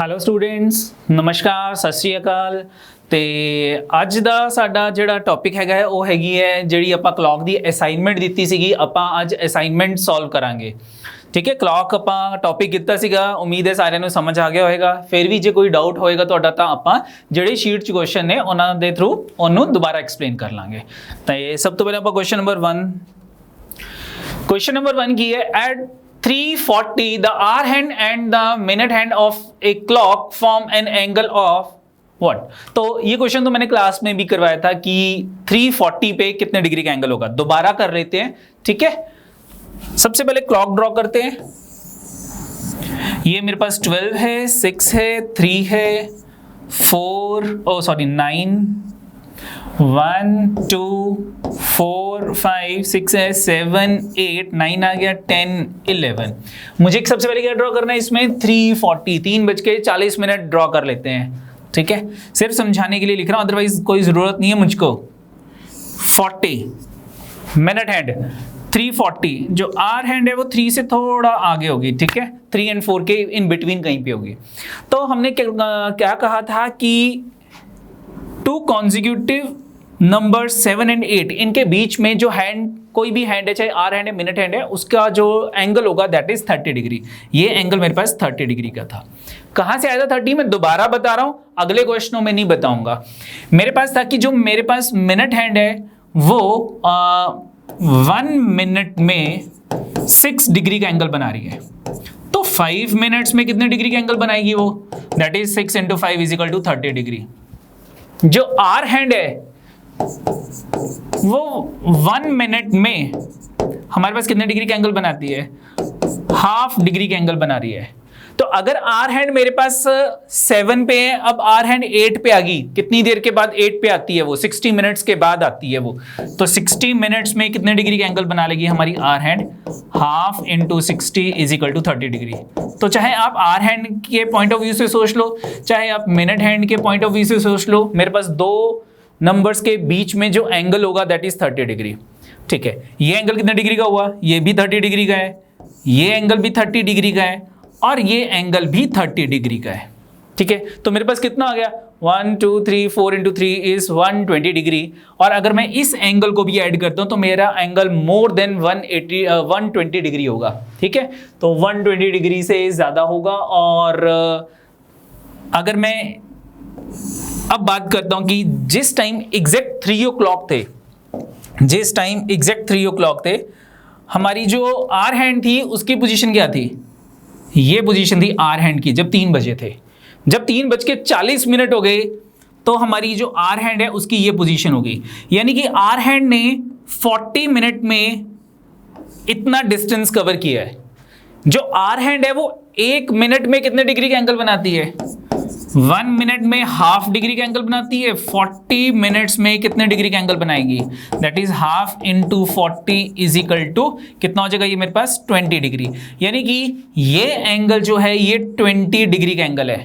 Hello students, ਨਮਸਕਾਰ, ਸਤਿ ਸ਼੍ਰੀ ਅਕਾਲ। ਤੇ ਅੱਜ ਦਾ ਸਾਡਾ ਜਿਹੜਾ ਟੌਪਿਕ ਹੈਗਾ ਉਹ ਹੈਗੀ ਹੈ ਜਿਹੜੀ ਆਪਾਂ ਕਲੌਕ ਦੀ ਅਸਾਈਨਮੈਂਟ ਦਿੱਤੀ ਸੀਗੀ। ਆਪਾਂ ਅੱਜ ਅਸਾਈਨਮੈਂਟ ਸੋਲਵ ਕਰਾਂਗੇ। ਠੀਕ ਹੈ, ਕਲੌਕ ਆਪਾਂ ਟੌਪਿਕ ਕੀਤਾ ਸੀਗਾ, ਉਮੀਦ ਹੈ ਸਾਰਿਆਂ ਨੂੰ ਸਮਝ ਆ ਗਿਆ ਹੋਵੇਗਾ। ਫਿਰ ਵੀ ਜੇ ਕੋਈ ਡਾਊਟ ਹੋਏਗਾ ਤੁਹਾਡਾ ਤਾਂ ਆਪਾਂ ਜਿਹੜੇ ਸ਼ੀਟ 'ਚ ਕੁਐਸਚਨ ਨੇ ਉਹਨਾਂ ਦੇ ਥਰੂ ਉਹਨੂੰ ਦੁਬਾਰਾ ਐਕਸਪਲੇਨ ਕਰ ਲਾਂਗੇ। ਤਾਂ ਇਹ ਸਭ ਤੋਂ ਪਹਿਲਾਂ ਆਪਾਂ ਕੁਐਸਚਨ ਨੰਬਰ 1 ਕੀ ਹੈ, at 3:40 the hour hand and the minute hand of a clock form an angle of what? तो ये क्वेश्चन तो मैंने क्लास में भी करवाया था कि 3:40 पे कितने डिग्री का एंगल होगा। दोबारा कर लेते हैं, ठीक है। सबसे पहले क्लॉक ड्रॉ करते हैं। ये मेरे पास 12 है, 6 है, 3 है, 9, 1 2 4 5 6 है, 7 8 9 आ गया, 10 11। मुझे सबसे पहले क्या ड्रॉ करना है इसमें 3:40 3:40 ड्रॉ कर लेते हैं। ठीक है, सिर्फ समझाने के लिए लिख रहा हूं, अदरवाइज कोई ज़रूरत नहीं है मुझको। 40 मिनट हैंड 3:40, जो आर हैंड है वो 3 से थोड़ा आगे होगी। ठीक है, 3 और 4 के इन बिटवीन कहीं पे होगी। तो हमने क्या कहा था कि 2 कॉन्जिक्यूटिव नंबर 7 और 8 इनके बीच में जो हैंड, कोई भी हैंड है, चाहे आर हैंड है, मिनट हैंड है, उसका जो एंगल होगा दैट इज 30 डिग्री। ये एंगल मेरे पास 30 डिग्री का था। कहां से आया था 30? मैं दोबारा बता रहा हूं, अगले क्वेश्चनों में नहीं बताऊंगा। मेरे पास था कि जो मेरे पास मिनट हैंड है वो 1 मिनट में 6 डिग्री का एंगल बना रही है। तो 5 मिनट्स में कितने डिग्री का एंगल बनाएगी वो? That is 6 × 5 = 30 degree. जो आर हैंड है वो 1 मिनट में हमारे पास कितने डिग्री का एंगल बनाती है? ½ डिग्री का एंगल बना रही है। तो अगर आर हैंड मेरे पास 7 पे है, अब आर हैंड 8 पे आ गई, कितनी देर के बाद 8 पे आती है वो? 60 मिनट्स के बाद आती है वो। तो 60 मिनट्स में कितने डिग्री का एंगल बना लेगी हमारी आर हैंड? ½ × 60 = 30 डिग्री। तो चाहे आप आर हैंड के पॉइंट ऑफ व्यू से सोच लो, चाहे आप मिनट हैंड के पॉइंट ऑफ व्यू से सोच लो, मेरे पास 2 नंबर्स के बीच में जो एंगल होगा दैट इज 30 डिग्री। ठीक है, ये एंगल कितने डिग्री का हुआ? ये भी 30 डिग्री का है, ये एंगल भी 30 डिग्री का है, और ये एंगल भी 30 डिग्री का है। ठीक है, तो मेरे पास कितना आ गया? 1 2 3 4 × 3 इज 120 डिग्री। और अगर मैं इस एंगल को भी ऐड करता हूं तो मेरा एंगल मोर देन 120 डिग्री होगा। ठीक है, तो 120 डिग्री से ज्यादा होगा। और अगर मैं अब बात करता हूं कि जिस टाइम एग्जैक्ट 3 o'clock थे, हमारी जो आर हैंड थी उसकी पोजीशन क्या थी? ये पोजीशन थी आर हैंड की जब 3 बजे थे। जब 3:40 हो गए तो हमारी जो आर हैंड है उसकी ये पोजीशन हो गई। यानी कि आर हैंड ने 40 मिनट में इतना डिस्टेंस कवर किया है। जो आर हैंड है वो 1 मिनट में कितने डिग्री का एंगल बनाती है? 1 मिनट में ½ डिग्री का एंगल बनाती है। 40 मिनट्स में कितने डिग्री का एंगल बनाएगी? दैट इज ½ × 40 = कितना हो जाएगा ये मेरे पास? 20 डिग्री। यानी कि ये एंगल जो है ये 20 डिग्री का एंगल है।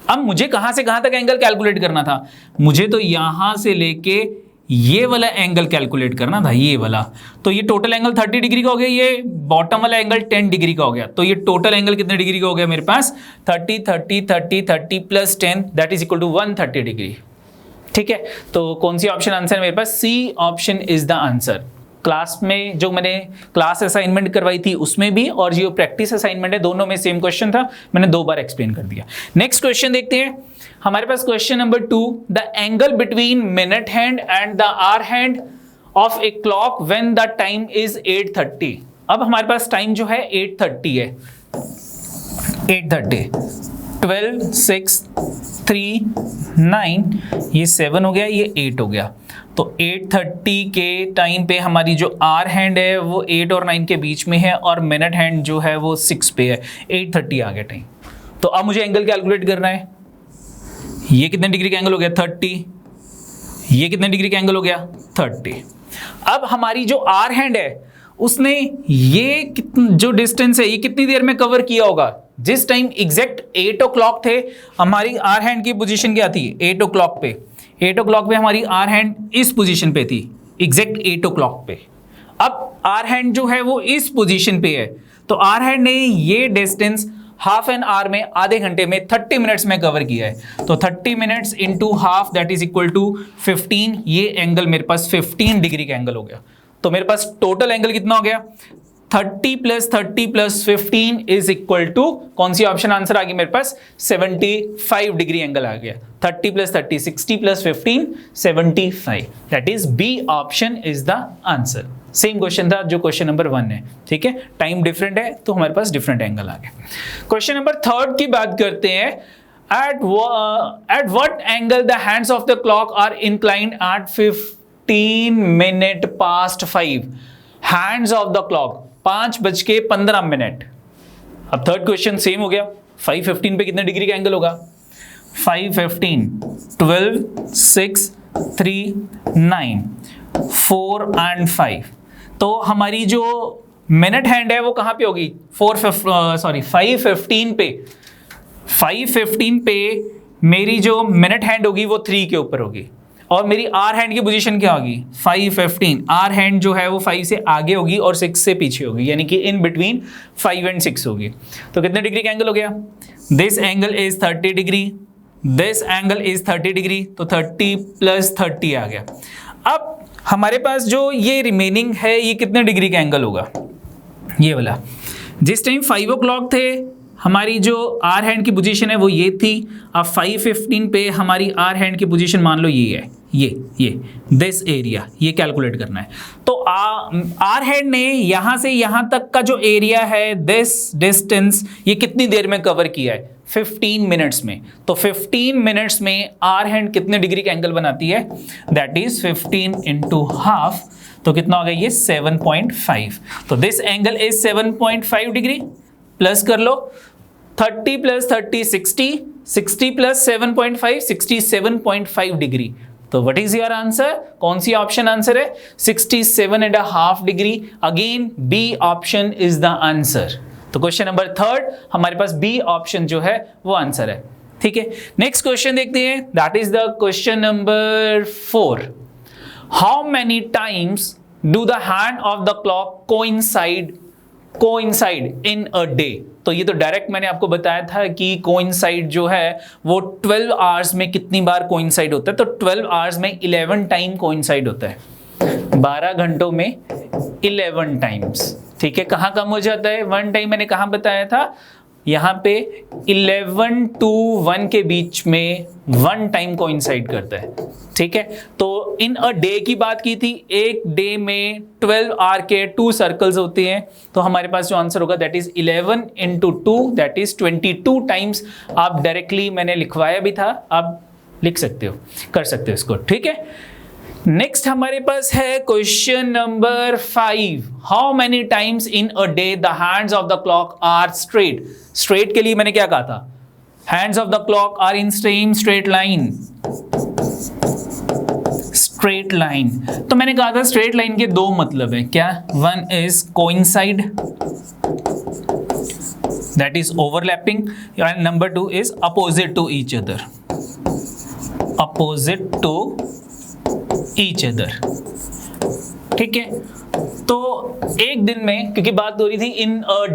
अब मुझे कहां से कहां तक एंगल कैलकुलेट करना था? मुझे तो यहां से लेके ये वाला एंगल कैलकुलेट करना था, ये वाला। तो ये टोटल एंगल 30 डिग्री का हो गया, ये बॉटम वाला एंगल 10 डिग्री का हो गया। तो ये टोटल एंगल कितने डिग्री का हो गया मेरे पास? 30 30 30 30 + 10 that is equal to 130 degree. ठीक है, तो कौन सी ऑप्शन आंसर है मेरे पास? C option is the answer. Class में जो मैंने क्लास असाइनमेंट करवाई थी उसमें भी, और जो प्रैक्टिस असाइनमेंट है दोनों में सेम क्वेश्चन था, मैंने 2 बार एक्सप्लेन कर दिया। नेक्स्ट क्वेश्चन देखते हैं हमारे पास। Question number 2, the angle between minute hand and the hour hand of a clock when the time is 8:30। अब हमारे पास टाइम जो है 8:30 है। 8:30, 12 6 3 9, ये 7 हो गया, ये 8 हो गया। तो 8:30 के टाइम पे हमारी जो आर हैंड है वो 8 और 9 के बीच में है, और मिनट हैंड जो है वो 6 पे है। 8:30 आ गया टाइम। तो अब मुझे एंगल कैलकुलेट करना है। ये कितने डिग्री का एंगल हो गया? 30। ये कितने डिग्री का एंगल हो गया? 30। अब हमारी जो आर हैंड है उसने ये जो डिस्टेंस है ये कितनी देर में कवर किया होगा? जिस टाइम एग्जैक्ट 8 o'clock थे, हमारी आर हैंड की पोजीशन क्या थी? 8 o'clock पे। 8 o'clock पे हमारी आर हैंड इस पोजीशन पे थी, एग्जैक्ट 8 o'clock पे। अब आर हैंड जो है वो इस पोजीशन पे है, तो आर हैंड ने ये डिस्टेंस हाफ एन आवर में, आधे घंटे में 30 मिनट्स में कवर किया है। तो 30 minutes into half that is equal to 15। ये एंगल मेरे पास 15 डिग्री का एंगल हो गया। तो मेरे पास टोटल एंगल कितना हो गया? 30 + 15 इज इक्वल टू, कौन सी ऑप्शन आंसर आ गई मेरे पास? 75 डिग्री एंगल आ गया। 30 + 30 60 + 15 75, that is B option is the answer. Same question था जो क्वेश्चन नंबर 1 है, ठीक है। टाइम डिफरेंट है तो हमारे पास डिफरेंट एंगल आ गया। क्वेश्चन नंबर 3 की बात करते हैं। at what angle the hands of the clock are inclined at 15 minute past 5? hands of the clock 5:15। अब थर्ड क्वेश्चन सेम हो गया। 5:15 पे कितने डिग्री का एंगल होगा? 5:15 12 6 3 9 4 and 5। तो हमारी जो मिनट हैंड है वो कहां पे होगी? 5:15 पे। 5:15 पे मेरी जो मिनट हैंड होगी वो 3 के ऊपर होगी, और मेरी आर हैंड की पोजीशन क्या होगी? 5:15। आर हैंड जो है वो 5 से आगे होगी और 6 से पीछे होगी, यानी कि इन बिटवीन 5 and 6 होगी। तो कितने डिग्री का एंगल हो गया? This angle is 30 degree, this angle is 30 degree, तो 30 + 30 आ गया। अब हमारे पास जो ये रिमेनिंग है ये कितने डिग्री का एंगल होगा? ये वाला। जिस टाइम 5 o'clock थे हमारी जो आर हैंड की पोजीशन है वो ये थी। अब 5:15 पे हमारी आर हैंड की पोजीशन मान लो ये है, ये दिस एरिया, ये कैलकुलेट करना है। तो आर हैंड ने यहां से यहां तक का जो एरिया है, दिस डिस्टेंस, ये कितनी देर में कवर किया है? 15 मिनट्स में। तो 15 मिनट्स में आर हैंड कितने डिग्री का एंगल बनाती है? That is 15 into half. तो कितना हो गया ये? 7.5। तो this angle is 7.5 degree. Plus कर लो 30 + 30 60, 60 + 7.5 67.5 डिग्री। तो व्हाट इज योर आंसर? कौन सी ऑप्शन आंसर है? 67.5 degree. Again B option is the answer. तो क्वेश्चन नंबर 3 हमारे पास बी ऑप्शन जो है वो आंसर है, ठीक है। नेक्स्ट क्वेश्चन देखते हैं, that is the question number 4। How many times do the hand of the clock coincide in a day? तो ये तो डायरेक्ट मैंने आपको बताया था कि कोइंसाइड जो है वो 12 आवर्स में कितनी बार कोइंसाइड होता है। तो 12 आवर्स में 11 टाइम कोइंसाइड होता है, 12 घंटों में 11 टाइम्स, ठीक है। कहाँ कम हो जाता है? 1 टाइम मैंने कहाँ बताया था? यहाँ पे 11 to 1 के बीच में 1 टाइम कोइंसाइड करता है, ठीक है। तो इन अ डे की बात की थी, एक डे में 12 आवर के 2 सर्कल्स होते हैं। तो हमारे पास जो आंसर होगा that is 11 × 2 that is 22 times. आप डायरेक्टली मैंने लिखवाया भी था, आप लिख सकते हो, कर सकते हो इसको, ठीक है। नेक्स्ट हमारे पास है question number 5। How many times in a day the hands of the clock are straight? Straight के लिए मैंने क्या कहा था? Hands of the clock are in same straight line. Straight line, तो मैंने कहा था स्ट्रेट लाइन के 2 मतलब है क्या? 1 is coincide, that is overlapping, and number 2 is opposite to each other. Opposite to each other, ठीक है। तो एक दिन में, क्योंकि बात हो रही थी इन अ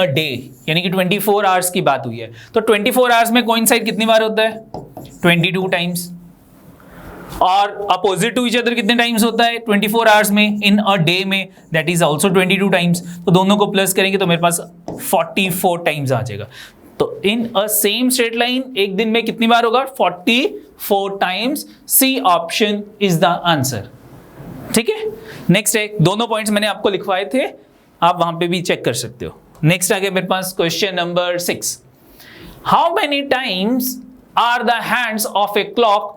डे यानी कि 24 आवर्स की बात हुई है, तो 24 आवर्स में कोइंसाइड कितनी बार होता है? 22 टाइम्स। और अपोजिट टू ईच अदर कितने टाइम्स होता है 24 आवर्स में? इन अ डे में दैट इज आल्सो 22 टाइम्स। तो दोनों को प्लस करेंगे तो मेरे पास 44 टाइम्स आ जाएगा। तो in a same straight line एक दिन में कितनी बार होगा? 44 times. C option is the answer, ठीक है। नेक्स्ट है, दोनों पॉइंट्स मैंने आपको लिखवाए थे, आप वहां पे भी चेक कर सकते हो। नेक्स्ट आ गया मेरे पास question number 6। How many times are the hands of a clock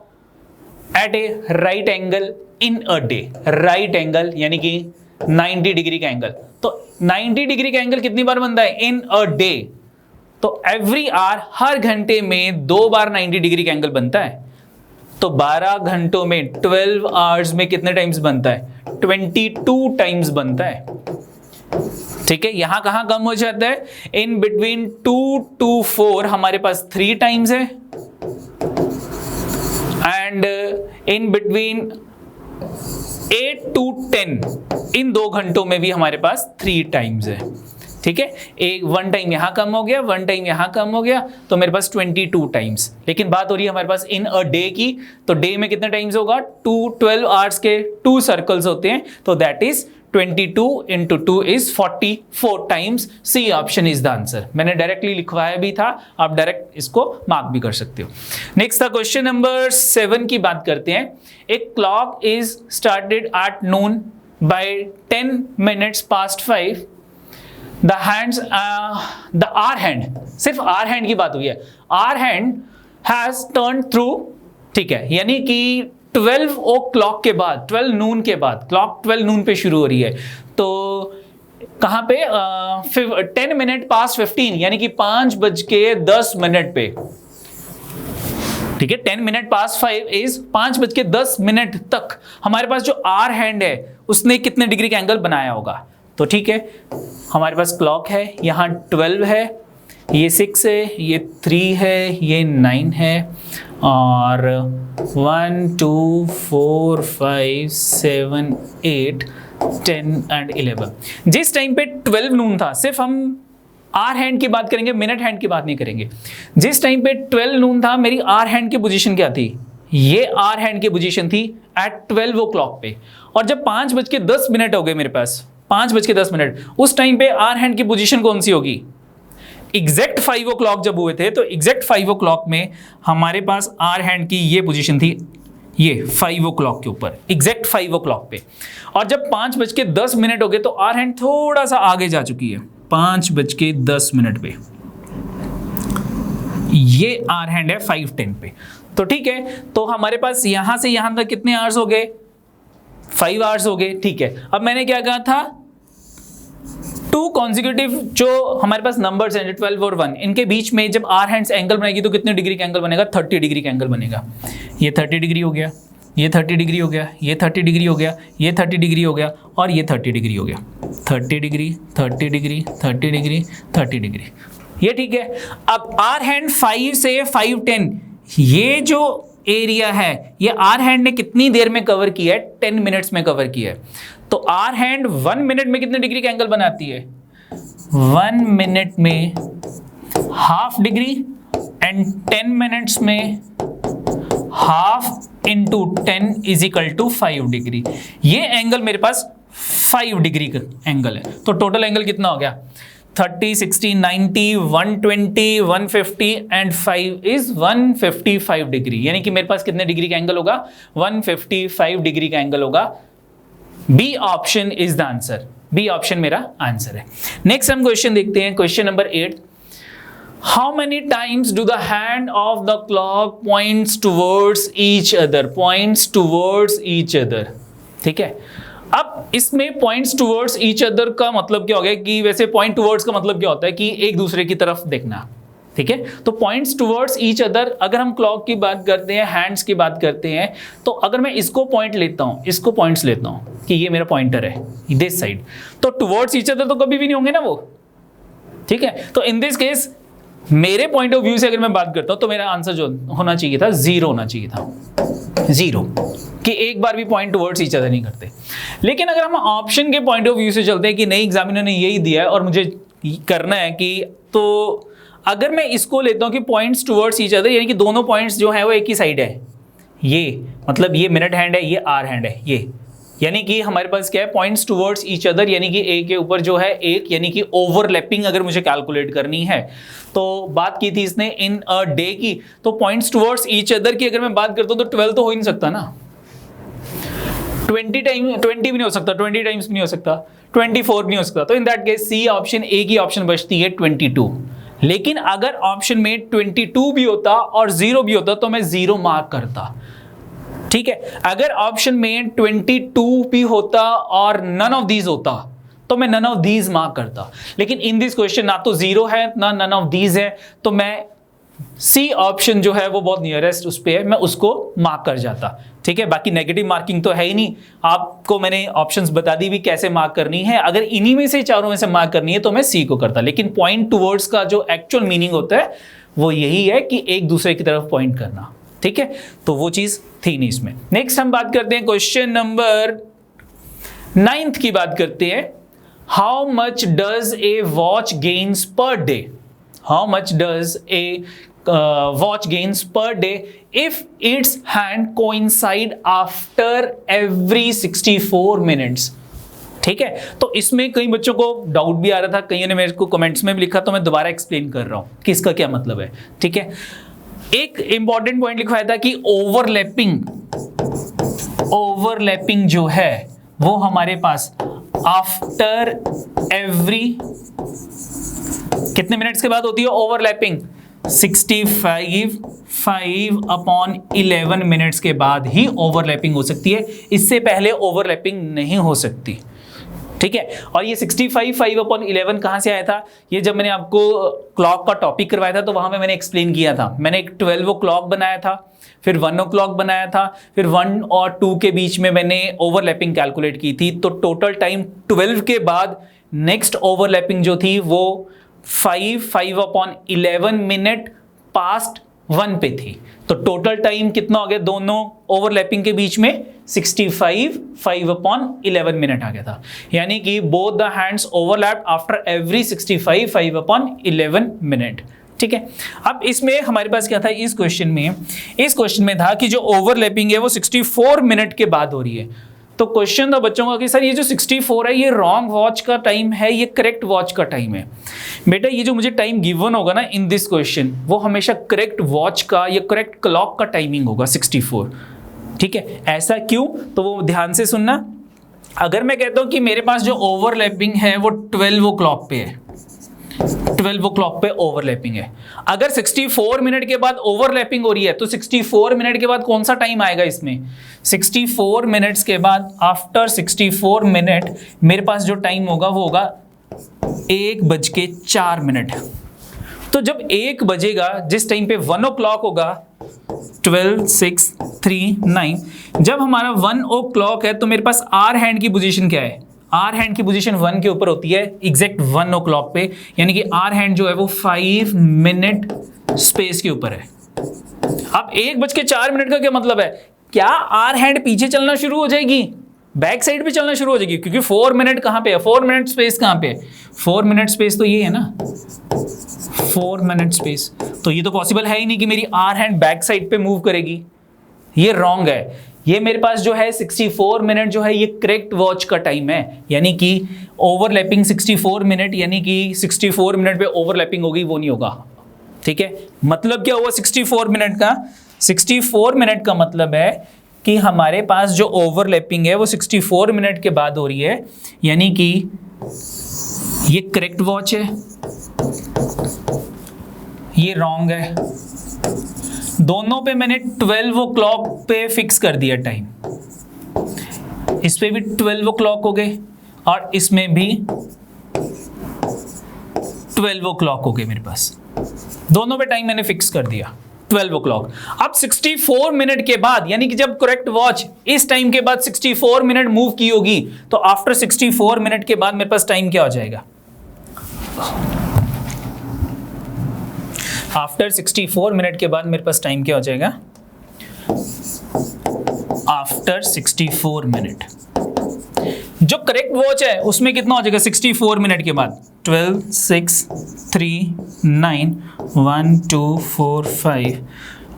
at a right angle in a day? Right angle यानी कि 90 डिग्री का एंगल। तो 90 डिग्री का एंगल कितनी बार बनता है? इन अ डे। तो एवरी आवर, हर घंटे में 2 बार 90 डिग्री का एंगल बनता है। तो 12 घंटों में 12 आवर्स में कितने टाइम्स बनता है? 22 टाइम्स बनता है, ठीक है। यहां कहां कम हो जाता है? इन बिटवीन 2 to 4 हमारे पास 3 टाइम्स है, एंड इन बिटवीन 8 to 10 इन 2 घंटों में भी हमारे पास 3 टाइम्स है, ठीक है, एक 1 टाइम यहाँ कम हो गया, 1 टाइम यहाँ कम हो गया, तो मेरे पास 22 टाइम्स। लेकिन बात हो रही है हमारे पास इन अ डे की, तो डे में कितने टाइम्स होगा, 12 आवर्स के 2 सर्कल्स होते हैं, तो that is 22 into 2 is 44 times। C option is the answer. मैंने डायरेक्टली लिखवाया भी था, आप डायरेक्ट इसको मार्क भी कर सकते हो। नेक्स्ट था क्वेश्चन नंबर 7 की बात करते हैं। एक clock is started at noon by 10 minutes past 5। The hands the hour hand, सिर्फ आर हैंड की बात हुई है, hour hand has turn through, ठीक है, यानी कि 12 o'clock के बाद, 12 नून के बाद, क्लॉक 12 नून पे शुरू हो रही है, तो कहां पे 10 minutes past 15, यानी कि 5:10 पे, ठीक है, 10 minutes past 5 इज 5:10 तक हमारे पास जो आर हैंड है उसने कितने डिग्री का एंगल बनाया होगा। तो ठीक है, हमारे पास क्लॉक है, यहाँ 12 है, ये 6 है, ये 3 है, ये 9 है, और 1 2 4 5 7 8 10 एंड 11। जिस टाइम पे 12 नून था, सिर्फ हम आर हैंड की बात करेंगे, मिनट हैंड की बात नहीं करेंगे। जिस टाइम पे 12 नून था, मेरी आर हैंड की पोजीशन क्या थी, ये आर हैंड की पोजीशन थी एट 12 o'clock पे। और जब 5:10 हो गए मेरे पास, 5:10, उस टाइम पे आर हैंड की पोजीशन कौन सी होगी, एग्जैक्ट 5 o'clock जब हुए थे, तो एग्जैक्ट 5 o'clock में हमारे पास आर हैंड की ये पोजीशन थी, ये 5 o'clock के ऊपर, एग्जैक्ट 5 o'clock पे। और जब 5:10 हो गए तो आर हैंड थोड़ा सा आगे जा चुकी है, 5:10 पे, ये आर हैंड है 5:10 पे। तो ठीक है, तो हमारे पास यहां से यहां तक कितने आवर्स हो गए, 5 आवर्स हो गए। ठीक है, अब मैंने क्या कहा था, 2 कॉन्जिक्यूटिव जो हमारे पास नंबर्स हैं 12 और 1, इनके बीच में जब आर हैंड्स एंगल बनाएगी तो कितने डिग्री का एंगल बनेगा, 30 डिग्री का एंगल बनेगा। ये 30 डिग्री हो गया, ये 30 डिग्री हो गया, ये 30 डिग्री हो गया, ये 30 डिग्री हो गया, और ये 30 डिग्री हो गया। 30 डिग्री, 30 डिग्री, 30 डिग्री, 30 डिग्री, ये ठीक है। अब आर हैंड 5 से 5:10, ये जो एरिया है ये आर हैंड ने कितनी देर में कवर किया है, 10 मिनट्स में कवर किया है। तो आर हैंड 1 मिनट में कितने डिग्री का एंगल बनाती है, 1 मिनट में हाफ डिग्री, एंड 10 मिनट्स में half into 10 is equal to 5 degree. ये एंगल मेरे पास 5 डिग्री का एंगल है। तो टोटल एंगल कितना हो गया, 30, 60, 90, 120, 150 एंड 5 इज 155 डिग्री। यानी कि मेरे पास कितने डिग्री का एंगल होगा, 155 डिग्री का एंगल होगा। B option is the answer, B option मेरा आंसर है। नेक्स्ट हम क्वेश्चन देखते हैं, question number 8। How many times do the hand of the clock points towards each other, points towards each other. ठीक है, अब इसमें पॉइंट्स टुवर्ड्स ईच अदर का मतलब क्या हो गया, कि वैसे पॉइंट टुवर्ड्स का मतलब क्या होता है कि एक दूसरे की तरफ देखना। ठीक है, तो पॉइंट्स टुवर्ड्स ईच अदर, अगर हम क्लॉक की बात करते हैं, हैंड्स की बात करते हैं, तो अगर मैं इसको पॉइंट लेता हूं, इसको पॉइंट्स लेता हूं कि ये मेरा पॉइंटर है दिस साइड, तो टुवर्ड्स ईच अदर तो कभी भी नहीं होंगे ना वो। ठीक है, तो इन दिस केस मेरे पॉइंट ऑफ व्यू से अगर मैं बात करता हूं तो मेरा आंसर जो होना चाहिए था 0 होना चाहिए था, 0, कि एक बार भी पॉइंट टुवर्ड्स ईच अदर नहीं करते। लेकिन अगर हम ऑप्शन के पॉइंट ऑफ व्यू से चलते हैं कि नहीं एग्जामिनर ने यही दिया है और मुझे करना है कि, तो अगर मैं इसको लेता हूं कि पॉइंट्स टुवर्ड्स ईच अदर, यानी कि दोनों पॉइंट्स जो है वो एक ही साइड है, ये मतलब ये मिनट हैंड है, ये आर हैंड है, ये यानी कि हमारे पास क्या है, पॉइंट्स टुवर्ड्स ईच अदर, यानी कि ए के ऊपर जो है एक, यानी कि ओवरलैपिंग अगर मुझे कैलकुलेट करनी है। तो बात की थी इसने इन अ डे की, तो पॉइंट्स टुवर्ड्स ईच अदर की अगर मैं बात करता हूं तो 12 तो हो ही नहीं सकता ना, 20 भी नहीं हो सकता, 20 टाइम्स भी नहीं हो सकता, 24 नहीं हो सकता। तो in that case C option, A की ऑप्शन बचती है 22। लेकिन अगर ऑप्शन में 22 भी होता और 0 भी होता तो मैं 0 मार्क करता। ठीक है, अगर ऑप्शन में 22 भी होता और नन ऑफ दीज होता तो मैं नन ऑफ दीज मार्क करता। लेकिन इन दिस क्वेश्चन ना तो 0 है ना नन ऑफ दीज है, तो मैं सी ऑप्शन जो है वो बहुत नियरेस्ट उस पे है, मैं उसको मार्क कर जाता। ठीक है, बाकी नेगेटिव मार्किंग तो है ही नहीं, आपको मैंने ऑप्शंस बता दी भी कैसे मार्क करनी है। अगर इन्हीं में से चारों में से मार्क करनी है तो मैं सी को करता। लेकिन पॉइंट टुवर्ड्स का जो एक्चुअल मीनिंग होता है वो यही है कि एक दूसरे की तरफ पॉइंट करना। ठीक है, तो वो चीज थी नहीं इसमें। नेक्स्ट हम बात करते हैं क्वेश्चन नंबर 9 की बात करते हैं। How much does a watch gains per day, how much does a watch gains per day if it's hand coincide after every 64 minutes. ठीक है, तो इसमें कई बच्चों को डाउट भी आ रहा था, कईयों ने मेरे को कमेंट्स में भी लिखा, तो मैं दोबारा एक्सप्लेन कर रहा हूं कि इसका क्या मतलब है। ठीक है, एक इंपॉर्टेंट पॉइंट लिखवाया था कि ओवरलैपिंग जो है वो हमारे पास आफ्टर एवरी कितने मिनट्स के बाद होती है ओवरलैपिंग, 65/11 मिनट्स के बाद ही ओवरलैपिंग हो सकती है, इससे पहले ओवरलैपिंग नहीं हो सकती। ठीक है, और ये 65/11 कहां से आया था, ये जब मैंने आपको क्लॉक का टॉपिक करवाया था तो वहां में मैंने एक्सप्लेन किया था। मैंने एक 12 o'clock बनाया था, फिर 1 o'clock बनाया था, फिर 1 और 2 के बीच में मैंने ओवरलैपिंग कैलकुलेट की थी, तो टोटल टाइम 12 के बाद नेक्स्ट ओवरलैपिंग जो थी वो 5/11 मिनट पास्ट 1 पे थी। तो टोटल टाइम कितना हो गया दोनों ओवरलैपिंग के बीच में, 65/11 मिनट आ गया था। यानी कि both the hands overlapped after every 65/11 minute. ठीक है, अब इसमें हमारे पास क्या था इस क्वेश्चन में था कि जो ओवरलैपिंग है वो 64 मिनट के बाद हो रही है। तो क्वेश्चन था बच्चों का कि सर ये जो 64 है ये रॉन्ग वॉच का टाइम है, ये करेक्ट वॉच का टाइम है। बेटा ये जो मुझे टाइम गिवन होगा ना इन दिस क्वेश्चन, वो हमेशा करेक्ट वॉच का या करेक्ट क्लॉक का टाइमिंग होगा 64। ठीक है, ऐसा क्यों, तो वो ध्यान से सुनना। अगर मैं कहता हूं कि मेरे पास जो ओवरलैपिंग है वो 12 o'clock पे है, 12 o'clock पे ओवरलैपिंग है, अगर 64 मिनट के बाद ओवरलैपिंग हो रही है तो 64 मिनट के बाद कौन सा टाइम आएगा इसमें, 64 मिनट्स के बाद आफ्टर 64 मिनट मेरे पास जो टाइम होगा वो होगा 1:04। तो जब 1 बजेगा, जिस टाइम पे 1 o'clock होगा, 12, 6, 3, 9, जब हमारा 1 o'clock है तो मेरे पास आर हैंड की पोजीशन क्या है, आर हैंड की पोजीशन 1 के ऊपर होती है एग्जैक्ट 1 o'clock पे, यानी कि आर हैंड जो है वो 5 मिनट स्पेस के ऊपर है। अब 1:04 का क्या मतलब है, क्या आर हैंड पीछे चलना शुरू हो जाएगी, बैक साइड पे चलना शुरू हो जाएगी, क्योंकि 4 मिनट कहां पे है, 4 मिनट स्पेस कहां पे है, 4 मिनट स्पेस तो ये है ना, 4 मिनट स्पेस, तो ये तो पॉसिबल है ही नहीं कि मेरी आर हैंड बैक साइड पे मूव करेगी, ये रॉन्ग है। ये मेरे पास जो है 64 मिनट जो है ये करेक्ट वॉच का टाइम है, यानी कि ओवरलैपिंग 64 मिनट, यानी कि 64 मिनट पे ओवरलैपिंग होगी, वो नहीं होगा। ठीक है, मतलब क्या हुआ 64 मिनट का, 64 मिनट का मतलब है कि हमारे पास जो ओवरलैपिंग है वो 64 मिनट के बाद हो रही है, यानी कि ये करेक्ट वॉच है, ये रॉन्ग है। दोनों पे मैंने 12 o'clock पे फिक्स कर दिया टाइम, इस पे भी 12 o'clock हो गए और इसमें भी 12 o'clock हो गए, मेरे पास दोनों पे टाइम मैंने फिक्स कर दिया 12 o'clock। अब 64 मिनट के बाद, यानी कि जब करेक्ट वॉच इस टाइम के बाद 64 मिनट मूव की होगी, तो आफ्टर 64 मिनट के बाद मेरे पास टाइम क्या हो जाएगा, आफ्टर 64 मिनट के बाद मेरे पास टाइम क्या हो जाएगा, आफ्टर 64 मिनट जो करेक्ट वॉच है उसमें कितना हो जाएगा 64 मिनट के बाद, 12, 6, 3, 9, 1, 2, 4, 5।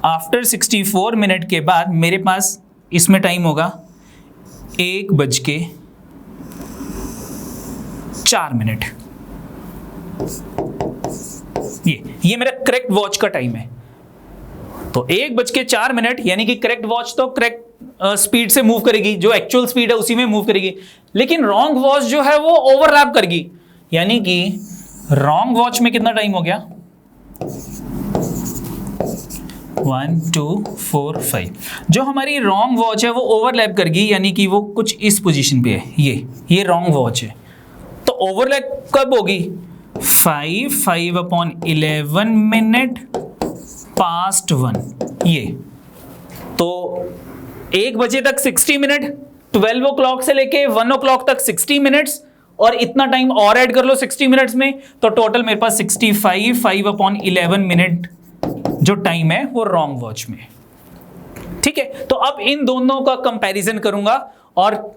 आफ्टर 64 मिनट के बाद मेरे पास इसमें टाइम होगा 1:04। ये मेरा करेक्ट वॉच का टाइम है। तो 1:04 यानी कि करेक्ट वॉच तो करेक्ट स्पीड से मूव करेगी, जो एक्चुअल स्पीड है उसी में मूव करेगी, लेकिन रॉन्ग वॉच जो है वो ओवरलैप करेगी, यानी कि रॉन्ग वॉच में कितना टाइम हो गया, 1, 2, 4, 5। जो हमारी रॉन्ग वॉच है वो ओवरलैप करेगी, यानी कि वो कुछ इस पोजीशन पे है, ये रॉन्ग वॉच है। तो ओवरलैप कब होगी, 5/11 मिनट पास्ट 1। ये तो 1 बजे तक 60 मिनट, 12 o'clock से लेके 1 o'clock तक 60 मिनट्स, और इतना टाइम और ऐड कर लो 60 मिनट्स में, तो टोटल मेरे पास 65/11 मिनट जो टाइम है वो रॉन्ग वॉच में। ठीक है, तो अब इन दोनों का कंपैरिजन करूंगा और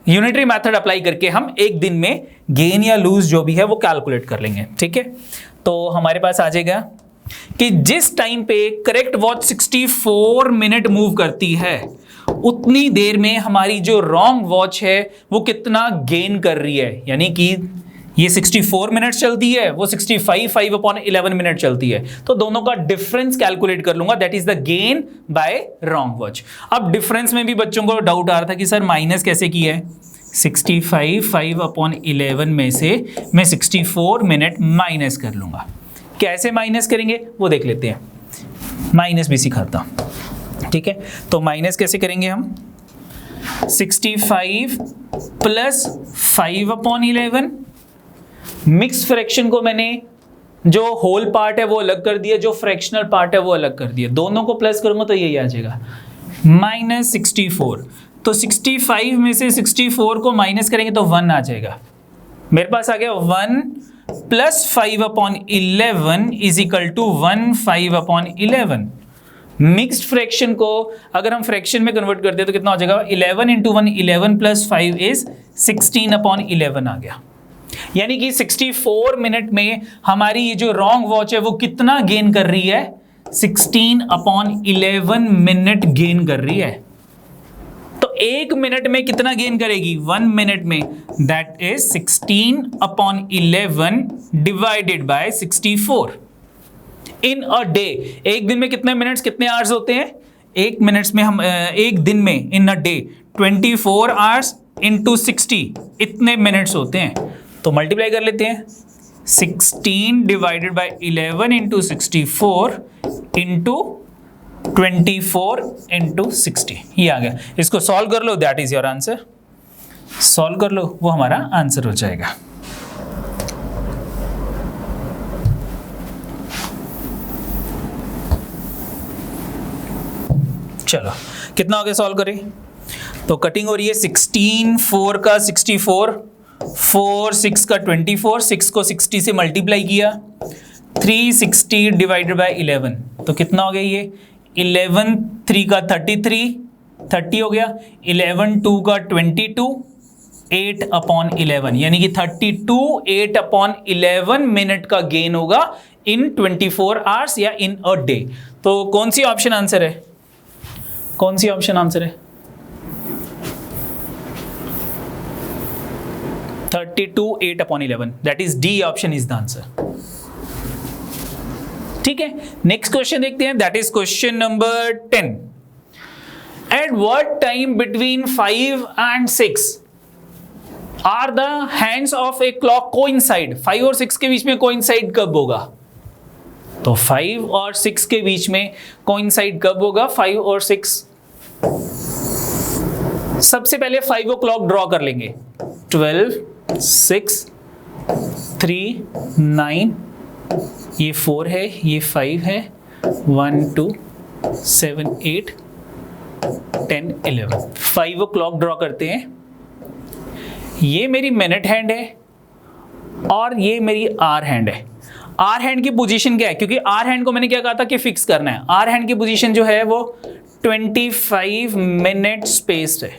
यूनिटरी मेथड अप्लाई करके हम एक दिन में गेन या लूज जो भी है वो कैलकुलेट कर लेंगे। ठीक है, तो हमारे पास आ जाएगा कि जिस टाइम पे करेक्ट वॉच 64 मिनट मूव करती है उतनी देर में हमारी जो रॉन्ग वॉच है वो कितना गेन कर रही है, यानी कि ये 64 मिनट चलती है, वो 5/11 मिनट चलती है, तो दोनों का डिफरेंस कैलकुलेट कर लूंगा, that is the gain by wrong watch. अब डिफरेंस में भी बच्चों को डाउट आ रहा था कि सर माइनस कैसे किया है, 5/11 में से मैं 64 मिनट माइनस कर लूंगा। कैसे माइनस करेंगे वो देख लेते हैं, माइनस भी सिखाता हूं। ठीक है, तो माइनस कैसे करेंगे हम, 65 प्लस 5/11, मिक्स फ्रैक्शन को मैंने जो होल पार्ट है वो अलग कर दिया, जो फ्रैक्शनल पार्ट है वो अलग कर दिया, दोनों को प्लस करूंगा तो यही आ जाएगा -64। तो 65 में से 64 को माइनस करेंगे तो 1 आ जाएगा, मेरे पास आ गया 1 plus 5/11 is equal to 1 5/11। Mixed fraction को अगर हम फ्रैक्शन में कन्वर्ट करते हैं तो कितना हो जाएगा, 11 इंटू 1 11 प्लस 5 इज 16/11 आ गया। यानी कि 64 मिनट में हमारी ये जो रॉन्ग वॉच है वो कितना गेन कर रही है, 16/11 मिनट गेन कर रही है। तो एक मिनट में कितना गेन करेगी, 1 मिनट में, that is 16/11 divided by 64 in a day. एक दिन में कितने मिनट्स कितने आवर्स होते हैं, एक मिनट्स में हम एक दिन में इन अ डे 24 आवर्स इंटू 60 इतने मिनट्स होते हैं, तो मल्टीप्लाई कर लेते हैं, 16 divided by 11 into 64 into 24 into 60, ये आ गया। इसको सॉल्व कर लो, that is your answer. Solve कर लो, वो हमारा आंसर हो जाएगा। चलो कितना हो गया सॉल्व करें, तो कटिंग हो रही है 16 4 का 64, 4 6 का 24, 6 को 60 से मल्टीप्लाई किया, 360 डिवाइडेड बाय 11 तो कितना हो गया ये, 11 3 का 33 30 हो गया, 11 2 का 22 8/11, यानी कि 32 8/11 मिनट का गेन होगा इन 24 आवर्स या इन अ डे। तो कौन सी ऑप्शन आंसर है, कौन सी ऑप्शन आंसर है, 32 8/11, that is D option is the answer. ठीक है, नेक्स्ट क्वेश्चन देखते हैं, that is question number 10। At what time between 5 and 6 are the hands of a clock coincide. 5 और 6 के बीच में कोइंसाइड कब होगा, तो 5 और 6 के बीच में कोइंसाइड कब होगा, 5 और 6। सबसे पहले 5 o'clock ड्रॉ कर लेंगे, 12 6 3 9, ये 4 है, ये 5 है, 1 2 7 8 10 11, 5 o'clock ड्रॉ करते हैं। ये मेरी मिनट हैंड है और ये मेरी आर हैंड है। आर हैंड की पोजीशन क्या है, क्योंकि आर हैंड को मैंने क्या कहा था कि फिक्स करना है, आर हैंड की पोजीशन जो है वो 25 मिनट स्पेस है,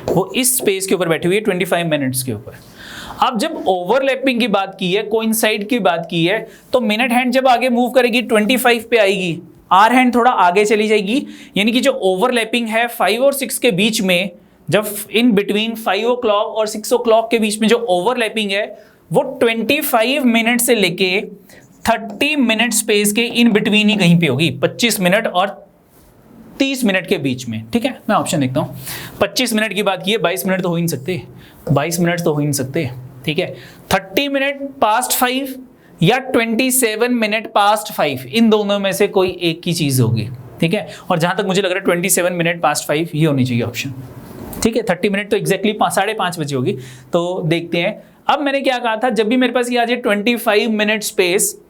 वो इस स्पेस के ऊपर बैठी हुई है 25 मिनट्स के ऊपर। अब जब ओवरलैपिंग की बात की है, कोइंसाइड की बात की है, तो मिनट हैंड जब आगे मूव करेगी 25 पे आएगी, आर हैंड थोड़ा आगे चली जाएगी, यानी कि जो ओवरलैपिंग है 5 और 6 के बीच में, जब इन बिटवीन 5 o'clock और 6 o'clock के बीच में जो ओवरलैपिंग है वो 25 मिनट से लेके 30 मिनट स्पेस के इन बिटवीन ही कहीं पे होगी, 25 मिनट और 30 मिनट के बीच में। ठीक है, मैं ऑप्शन देखता हूँ। 25 मिनट की बात की है, 22 मिनट तो हो ही नहीं सकते, 22 मिनट तो हो ही नहीं सकते। ठीक है, 30 मिनट पास्ट 5 या 27 मिनट पास्ट 5, इन दोनों में से कोई एक की चीज होगी। ठीक है, और जहां तक मुझे लग रहा है 27 मिनट पास्ट 5 ये होनी चाहिए ऑप्शन। ठीक है, 30 मिनट तो एग्जैक्टली 5:30 बजे होगी। तो देखते हैं, अब मैंने क्या कहा था, जब भी मेरे पास ये आ जाए 25 मिनट स्पेस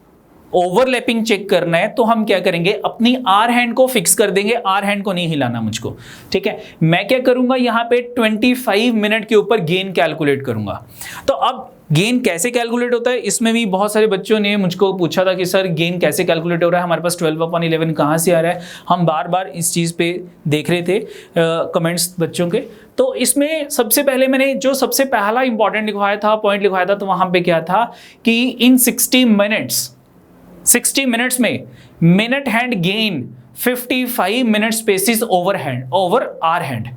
ओवरलैपिंग चेक करना है, तो हम क्या करेंगे, अपनी आर हैंड को फिक्स कर देंगे, आर हैंड को नहीं हिलाना मुझको। ठीक है, मैं क्या करूंगा, यहाँ पे 25 मिनट के ऊपर गेन कैलकुलेट करूंगा। तो अब गेन कैसे कैलकुलेट होता है, इसमें भी बहुत सारे बच्चों ने मुझको पूछा था कि सर गेन कैसे कैलकुलेट हो रहा है, हमारे पास 12/11 कहाँ से आ रहा है। हम बार बार इस चीज़ पे देख रहे थे कमेंट्स बच्चों के। तो इसमें सबसे पहले मैंने जो सबसे पहला इंपॉर्टेंट लिखवाया था, पॉइंट लिखवाया था, तो वहाँ पे क्या था कि इन 60 मिनट्स में minute hand gain 55 minute spaces over hour hand.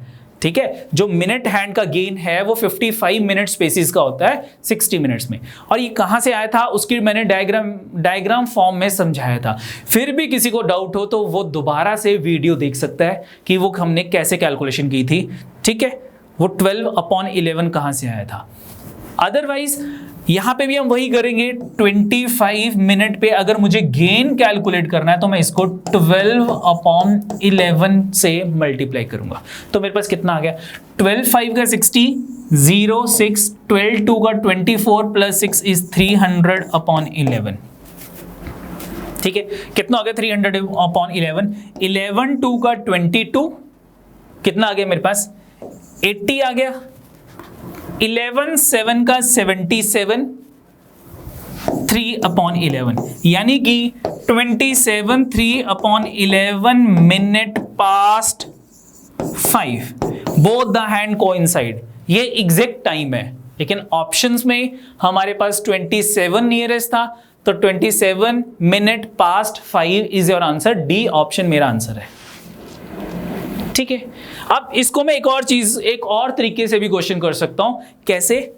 ठीक है, जो मिनट हैंड का गेन है वो 55 मिनट स्पेसिस का होता है 60 मिनट्स में। और ये कहाँ से आया था उसकी मैंने डायग्राम फॉर्म में समझाया था। फिर भी किसी को डाउट हो तो वो दोबारा से वीडियो देख सकता है कि वो हमने कैसे कैलकुलेशन की थी। ठीक है, वो 12/11 कहाँ से आया था। अदरवाइज यहां पे भी हम वही करेंगे। 25 मिनट पे अगर मुझे गेन कैलकुलेट करना है तो मैं इसको 12/11 से मल्टीप्लाई करूंगा। तो मेरे पास कितना आ गया, 12/5 का 60, 0 6, 12/2 का 24 प्लस 6 इज 300/11। ठीक है, कितना आ गया 300/11। 11/2 का 22, कितना आ गया मेरे पास 80 आ गया। 11/7 का 77, 3/11 यानी कि 27 3/11 minute past 5 both the hand coincide. ये एग्जैक्ट टाइम है, लेकिन ऑप्शंस में हमारे पास 27 नियरेस्ट था, तो 27 minute past 5 is your answer. D option मेरा आंसर है। ठीक है, अब इसको मैं एक और तरीके से भी क्वेश्चन कर सकता हूं। कैसे,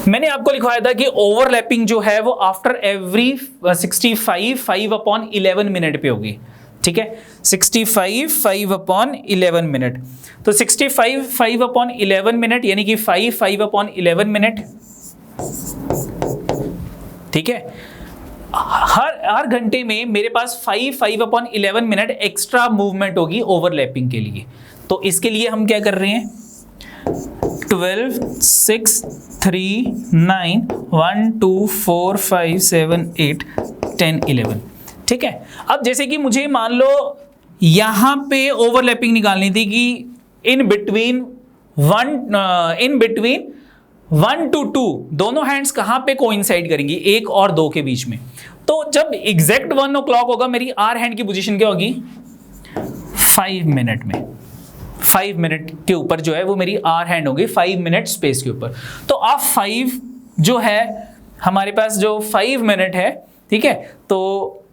मैंने आपको लिखवाया था कि ओवरलैपिंग जो है वो आफ्टर एवरी 65 5/11 मिनट पे होगी। ठीक है, 65 5/11 मिनट, तो 65 5/11 मिनट यानी कि 5/11 मिनट। ठीक है, हर घंटे में मेरे पास 5/11 मिनट एक्स्ट्रा मूवमेंट होगी ओवरलैपिंग के लिए। तो इसके लिए हम क्या कर रहे हैं, 12 6 3 9 1 2 4 5 7 8 10 11। ठीक है, अब जैसे कि मुझे मान लो यहां पे ओवरलैपिंग निकालनी थी कि इन बिटवीन 1 to 2 दोनों हैंड्स कहां पे कोइंसाइड करेंगी, 1 और 2 के बीच में। तो जब एग्जैक्ट 1 o'clock होगा मेरी आर हैंड की पोजीशन क्या होगी, 5 मिनट में, 5 मिनट के ऊपर जो है वो मेरी आर हैंड होगी 5 मिनट स्पेस के ऊपर। तो अब 5 जो है हमारे पास जो 5 मिनट है, ठीक है, तो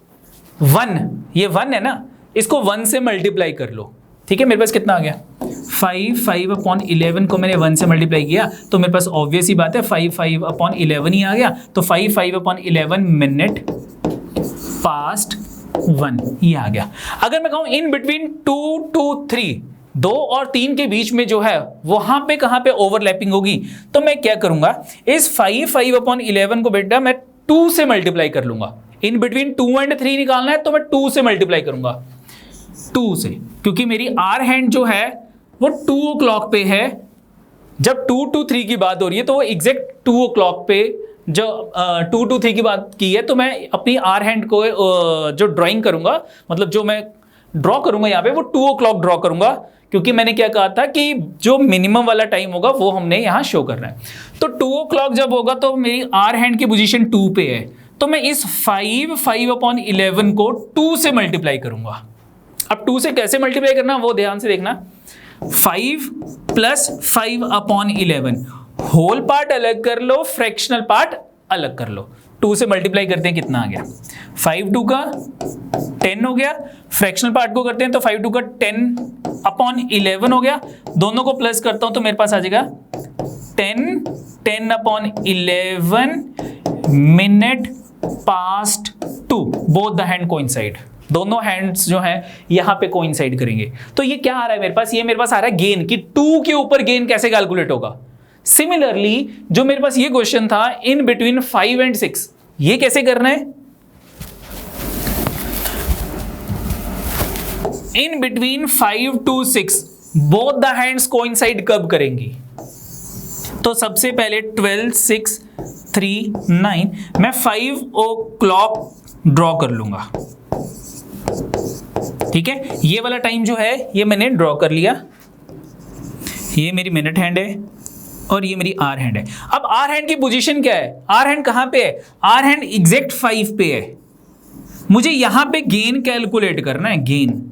1 ये 1 है ना, इसको 1 से मल्टीप्लाई कर लो। ठीक है, मेरे पास कितना आ गया 5/11 को मैंने 1 से मल्टीप्लाई किया तो मेरे पास ऑब्वियस ही बात है 5/11 ही आ गया। तो 5/11 मिनट पास्ट 1 ये आ गया। अगर मैं कहूं इन बिटवीन 2 to 3 2 और 3 के बीच में जो है वहां पे कहां पे ओवरलैपिंग होगी, तो मैं क्या करूंगा, इस 5/11 को बेटा मैं 2 से मल्टीप्लाई कर लूंगा। इन बिटवीन 2 and 3 निकालना है तो मैं 2 से मल्टीप्लाई करूंगा, 2 से, क्योंकि मेरी आर हैंड जो है वो 2 o'clock पे है। जब 2 to 3 की बात हो रही है तो वो एग्जैक्ट 2 o'clock पे जो 2 to 3 की बात की है, तो मैं अपनी आर हैंड को जो ड्राइंग करूंगा, मतलब जो मैं ड्रॉ करूंगा यहाँ पे वो 2 o'clock ड्रॉ करूंगा, क्योंकि मैंने क्या कहा था कि जो मिनिमम वाला टाइम होगा वो हमने यहाँ शो करना है। तो 2 o'clock जब होगा तो मेरी आर हैंड की पोजीशन 2 पे है, तो मैं इस 5/11 को 2 से मल्टीप्लाई करूंगा। अब 2 से कैसे मल्टीप्लाई करना वो ध्यान से देखना। 5 + 5/11 होल पार्ट अलग कर लो, फ्रैक्शनल पार्ट अलग कर लो। 2 से मल्टीप्लाई करते हैं, कितना आ गया 5/2 का 10 हो गया। फ्रैक्शनल पार्ट को करते हैं तो 5/2 का 10/11 हो गया। दोनों को प्लस करता हूं तो मेरे पास आ जाएगा 10/11 minute past 2 both the hand coincide. दोनों हैंड्स जो हैं यहां पे कोइंसाइड करेंगे। तो ये क्या आ रहा है मेरे पास, ये मेरे पास आ रहा है गेन, कि 2 के ऊपर गेन कैसे कैलकुलेट होगा। सिमिलरली जो मेरे पास ये क्वेश्चन था इन बिटवीन 5 and 6, ये कैसे करना है, in between 5 to 6 both the hands coincide कब करेंगी। तो सबसे पहले 12 6 3 9 मैं 5 o'clock ड्रॉ कर लूंगा। ठीक है, ये वाला टाइम जो है ये मैंने ड्रॉ कर लिया। ये मेरी मिनट हैंड है, और ये मेरी आर हैंड है। अब आर हैंड की पोजीशन क्या है, आर हैंड कहां पे है, आर हैंड एग्जैक्ट 5 पे है। मुझे यहां पे गेन कैलकुलेट करना है, गेन।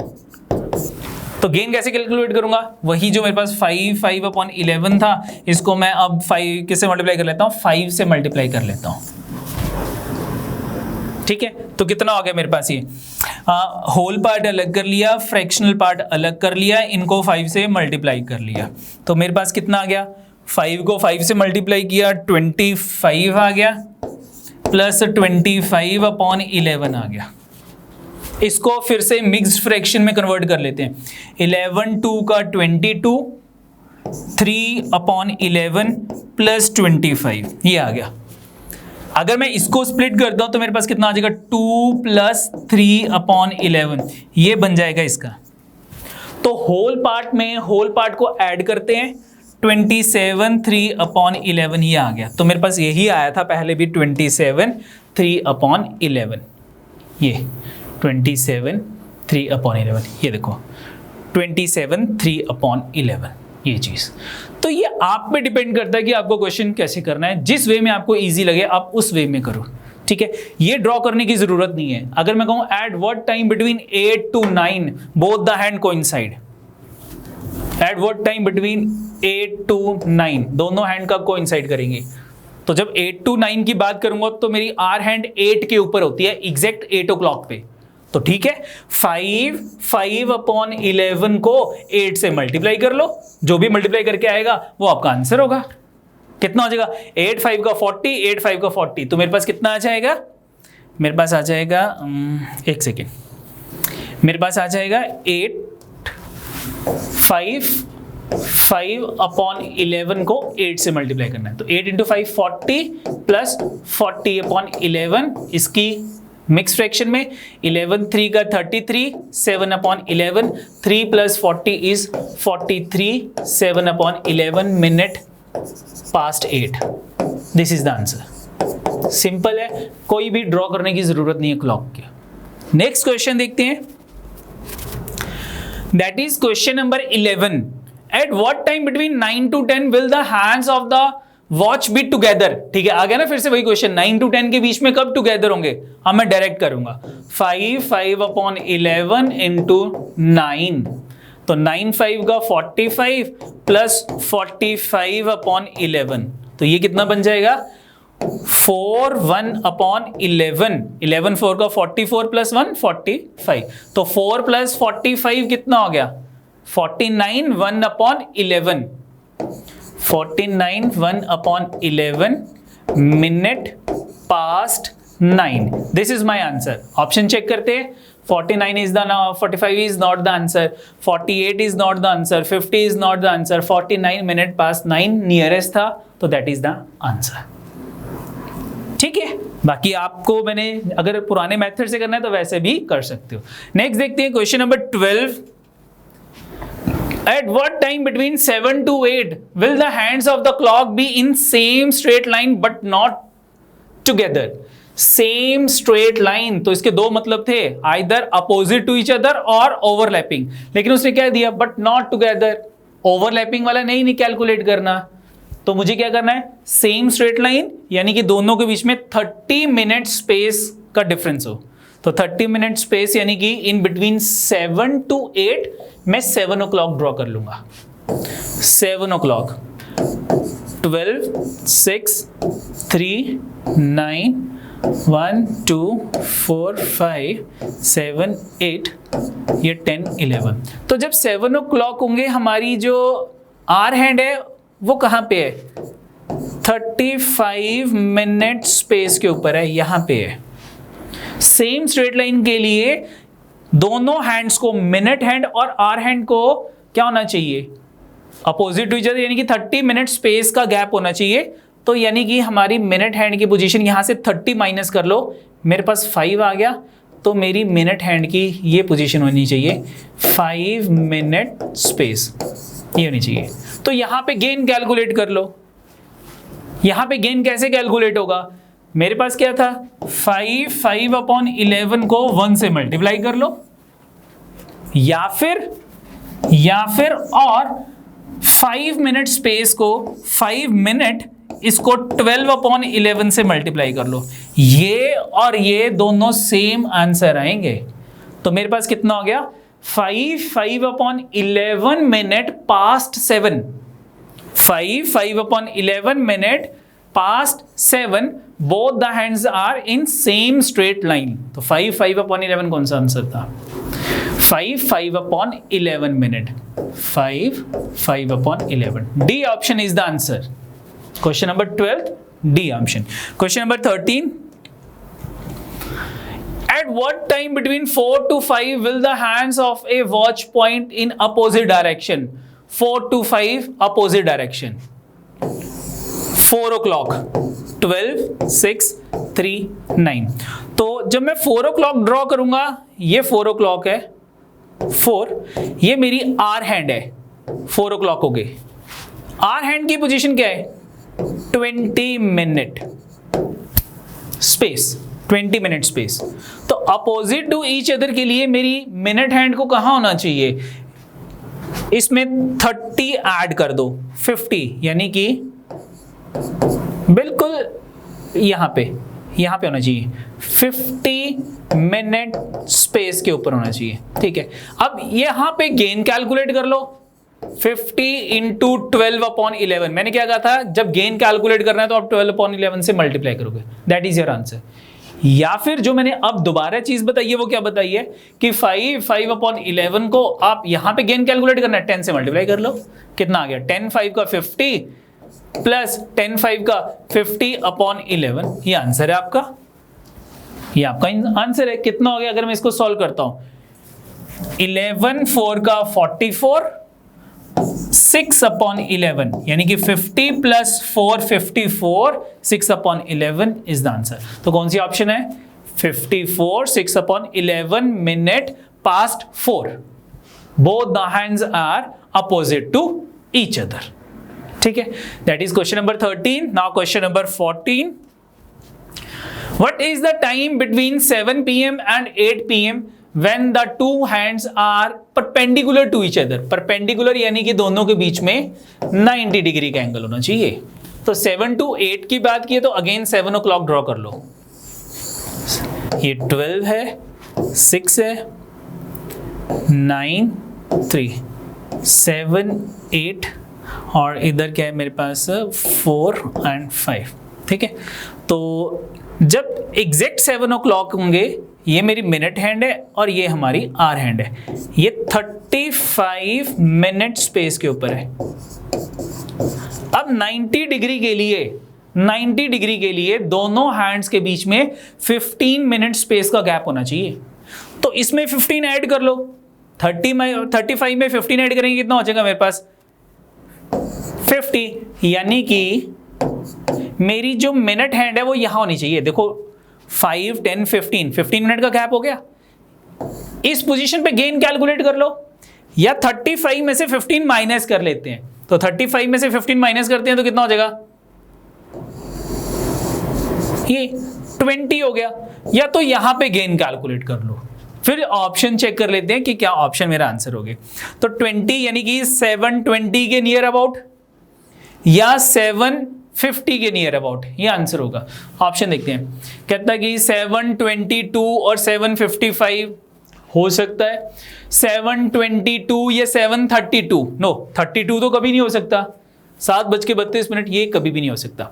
तो गेन कैसे कैलकुलेट करूंगा, वही जो मेरे पास 5/11 था, इसको मैं अब 5 किससे मल्टीप्लाई कर लेता हूं, 5 से मल्टीप्लाई कर लेता हूं। ठीक है, तो कितना हो गया मेरे पास, ये होल पार्ट अलग कर लिया, फ्रैक्शनल पार्ट अलग कर लिया, इनको 5 से मल्टीप्लाई कर लिया। तो मेरे पास कितना आ गया, 5 को 5 से मल्टीप्लाई किया 25 आ गया, प्लस 25/11 आ गया। इसको फिर से मिक्स्ड फ्रैक्शन में कन्वर्ट कर लेते हैं। 11 2 का 22, 3/11 प्लस 25, ये आ गया। अगर मैं इसको स्प्लिट करता हूं तो मेरे पास कितना आ जाएगा, 2 प्लस 3/11, ये बन जाएगा इसका। तो होल पार्ट में होल पार्ट को ऐड करते हैं, 27 3/11 ये आ गया। तो मेरे पास यही आया था पहले भी, 27 3/11, ये 27 3/11, ये देखो 27 3/11, ये चीज। तो ये आप पे डिपेंड करता है कि आपको क्वेश्चन कैसे करना है, जिस वे में आपको इजी लगे आप उस वे में करो। ठीक है, ये ड्रॉ करने की जरूरत नहीं है। अगर मैं कहूं eight what time between 8 to 9 both the hand coincide, eight what time between 8 to 9 दोनों हैंड कब कोइंसाइड करेंगे, तो जब 8 to 9 की बात करूंगा तो मेरी आर हैंड 8 के ऊपर होती है, एग्जैक्ट 8 o'clock पे। तो ठीक है, 5/11 को 8 से मल्टीप्लाई कर लो, जो भी मल्टीप्लाई करके आएगा वो आपका आंसर होगा। कितना हो जाएगा, 8 5 का 40, 8 5 का 40, तो मेरे पास कितना आ जाएगा, मेरे पास आ जाएगा, एक सेकेंड, मेरे पास आ जाएगा 8 5/11 को 8 से मल्टीप्लाई करना है। तो 8 × 5 40 प्लस 40/11, इसकी मिक्स फ्रैक्शन में 11 3 का 33, 7/11, 3 plus 40 is 43, 7/11 minute past 8। This is the answer. Simple है, कोई भी ड्रॉ करने की जरूरत नहीं है क्लॉक के। नेक्स्ट क्वेश्चन देखते हैं, that is question number 11। Eight what time between 9 to 10 will the hands of the watch be together. ठीक है, आ गया ना फिर से वही क्वेश्चन, 9 to 10 के बीच में कब टुगेदर होंगे। अब मैं डायरेक्ट करूंगा, 5/11 into 9, तो 9 5 का 45 प्लस 45/11, तो ये कितना बन जाएगा, 4 1/11, 11 4 का 44 प्लस 1 45, तो 4 प्लस 45 कितना हो गया, 49 1/11, 49 1/11 minute past 9। This is my answer. Option check करते हैं, 49 is the, 45 is not the answer, 48 is not the answer, 50 is not the answer, 49 minute past 9 nearest था, तो दैट इज द आंसर। ठीक है, बाकी आपको मैंने अगर पुराने मेथड से करना है तो वैसे भी कर सकते हो। नेक्स्ट देखते हैं question number 12। At what time between 7 to 8 will the hands of the clock be in same straight line but not together? Same straight line, तो इसके दो मतलब थे, either opposite to each other और overlapping, लेकिन उसने क्या दिया, but not together। overlapping वाला नहीं कैलकुलेट करना, तो मुझे क्या करना है, सेम स्ट्रेट लाइन यानी कि दोनों के बीच में 30 मिनट स्पेस का डिफरेंस हो। तो 30 मिनट स्पेस यानी कि इन बिटवीन 7 to 8 मैं 7 o'clock ड्रॉ कर लूंगा। 7 o'clock, 12 6 3 9 1 2 4 5 7 8, ये 10 11। तो जब 7 o'clock होंगे, हमारी जो आर हैंड है वो कहाँ पे है, 35 मिनट स्पेस के ऊपर है, यहाँ पे है। सेम स्ट्रेट लाइन के लिए दोनों हैंड्स को, मिनट हैंड और आर हैंड को क्या होना चाहिए, अपोजिट टू ईच अदर, यानी कि 30 मिनट स्पेस का गैप होना चाहिए। तो यानी कि हमारी मिनट हैंड की पोजीशन यहां से 30 माइनस कर लो, मेरे पास 5 आ गया, तो मेरी मिनट हैंड की ये पोजीशन होनी चाहिए 5 मिनट स्पेस, ये होनी चाहिए। तो यहां पे गेन कैलकुलेट कर लो। यहां पे गेन कैसे कैलकुलेट होगा, मेरे पास क्या था, 5/11 को 1 से मल्टीप्लाई कर लो, या फिर और 5 मिनट स्पेस को 5 मिनट इसको 12/11 से मल्टीप्लाई कर लो, ये और ये दोनों सेम आंसर आएंगे। तो मेरे पास कितना हो गया 5/11 minute past 7, 5/11 minute past 7, both the hands are in same straight line. तो 5/11 कौन सा आंसर था? 5/11 minute, 5/11। D option is the answer. Question number 12, D option. Question number 13, at what time between 4 to 5 will the hands of a watch point in opposite direction? 4 to 5 opposite direction. 4 o'clock, 12, 6, 3, 9। तो जब मैं 4 o'clock draw करूंगा, ये 4 o'clock है, 4, ये मेरी are hand है, 4 o'clock हो गई। आर हैंड की पोजीशन क्या है? 20 मिनट स्पेस, 20 मिनट स्पेस। तो अपोजिट टू ईच अदर के लिए मेरी मिनट हैंड को कहां होना चाहिए? इसमें 30 ऐड कर दो, 50, यानी कि बिल्कुल यहां पे होना चाहिए, 50 मिनट स्पेस के ऊपर होना चाहिए। ठीक है, अब यहां पे गेन कैलकुलेट कर लो, 50 इंटू 12/11। मैंने क्या कहा था, जब गेन कैलकुलेट करना है तो आप 12/11 से मल्टीप्लाई करोगे, दैट इज योर आंसर। या फिर जो मैंने अब दोबारा चीज बताई है वो क्या बताई है कि 5/11 को आप यहां पे गेन कैलकुलेट करना है, 10 से मल्टीप्लाई कर लो। कितना आ गया? 10 5 का 50 प्लस 10 5 का 50/11। ये आंसर है आपका, ये आपका आंसर है। कितना हो गया अगर मैं इसको सॉल्व करता हूं? 11 4 का 44, 6/11, यानी कि 50 प्लस 4 54, 6/11 इज द आंसर। तो कौन सी ऑप्शन है? 54, 6/11 minute past 4। Both the hands are opposite to each other. ठीक है, that is question number 13। Now question number 14, what is the time between 7 PM and 8 PM when the two hands are perpendicular to each other? perpendicular यानी कि दोनों के बीच में 90 degree का angle होना चाहिए। तो 7 to 8 की बात की तो अगेन 7 o'clock ड्रॉ कर लो। ये 12 है, 6 है, 9, 3, 7, 8 और इधर क्या है मेरे पास 4 and 5। ठीक है, तो जब एग्जैक्ट 7 o'clock होंगे, ये मेरी मिनट हैंड है और ये हमारी आर हैंड है, ये 35 मिनट स्पेस के ऊपर है। अब 90 डिग्री के लिए दोनों हैंड्स के बीच में 15 मिनट स्पेस का गैप होना चाहिए। तो इसमें 15 ऐड कर लो, 35 में 15 ऐड करेंगे कितना हो जाएगा मेरे पास? 50, यानी कि मेरी जो मिनट हैंड है वो यहां होनी चाहिए। देखो 5 10 15 मिनट का गैप हो गया। इस पोजीशन पे गेन कैलकुलेट कर लो, या 35 में से 15 माइनस कर लेते हैं। तो 35 में से 15 माइनस करते हैं तो कितना हो जाएगा? ये 20 हो गया। या तो यहां पे गेन कैलकुलेट कर लो, फिर ऑप्शन चेक कर लेते हैं कि क्या ऑप्शन मेरा आंसर हो गया। तो 20 यानी कि 720 के नियर अबाउट या 750 के नियर अबाउट, ये आंसर होगा। ऑप्शन देखते हैं, कहता है कि 722 और 755 हो सकता है, 722 या 732, नो 32 तो कभी नहीं हो सकता, 7:32, ये कभी भी नहीं हो सकता।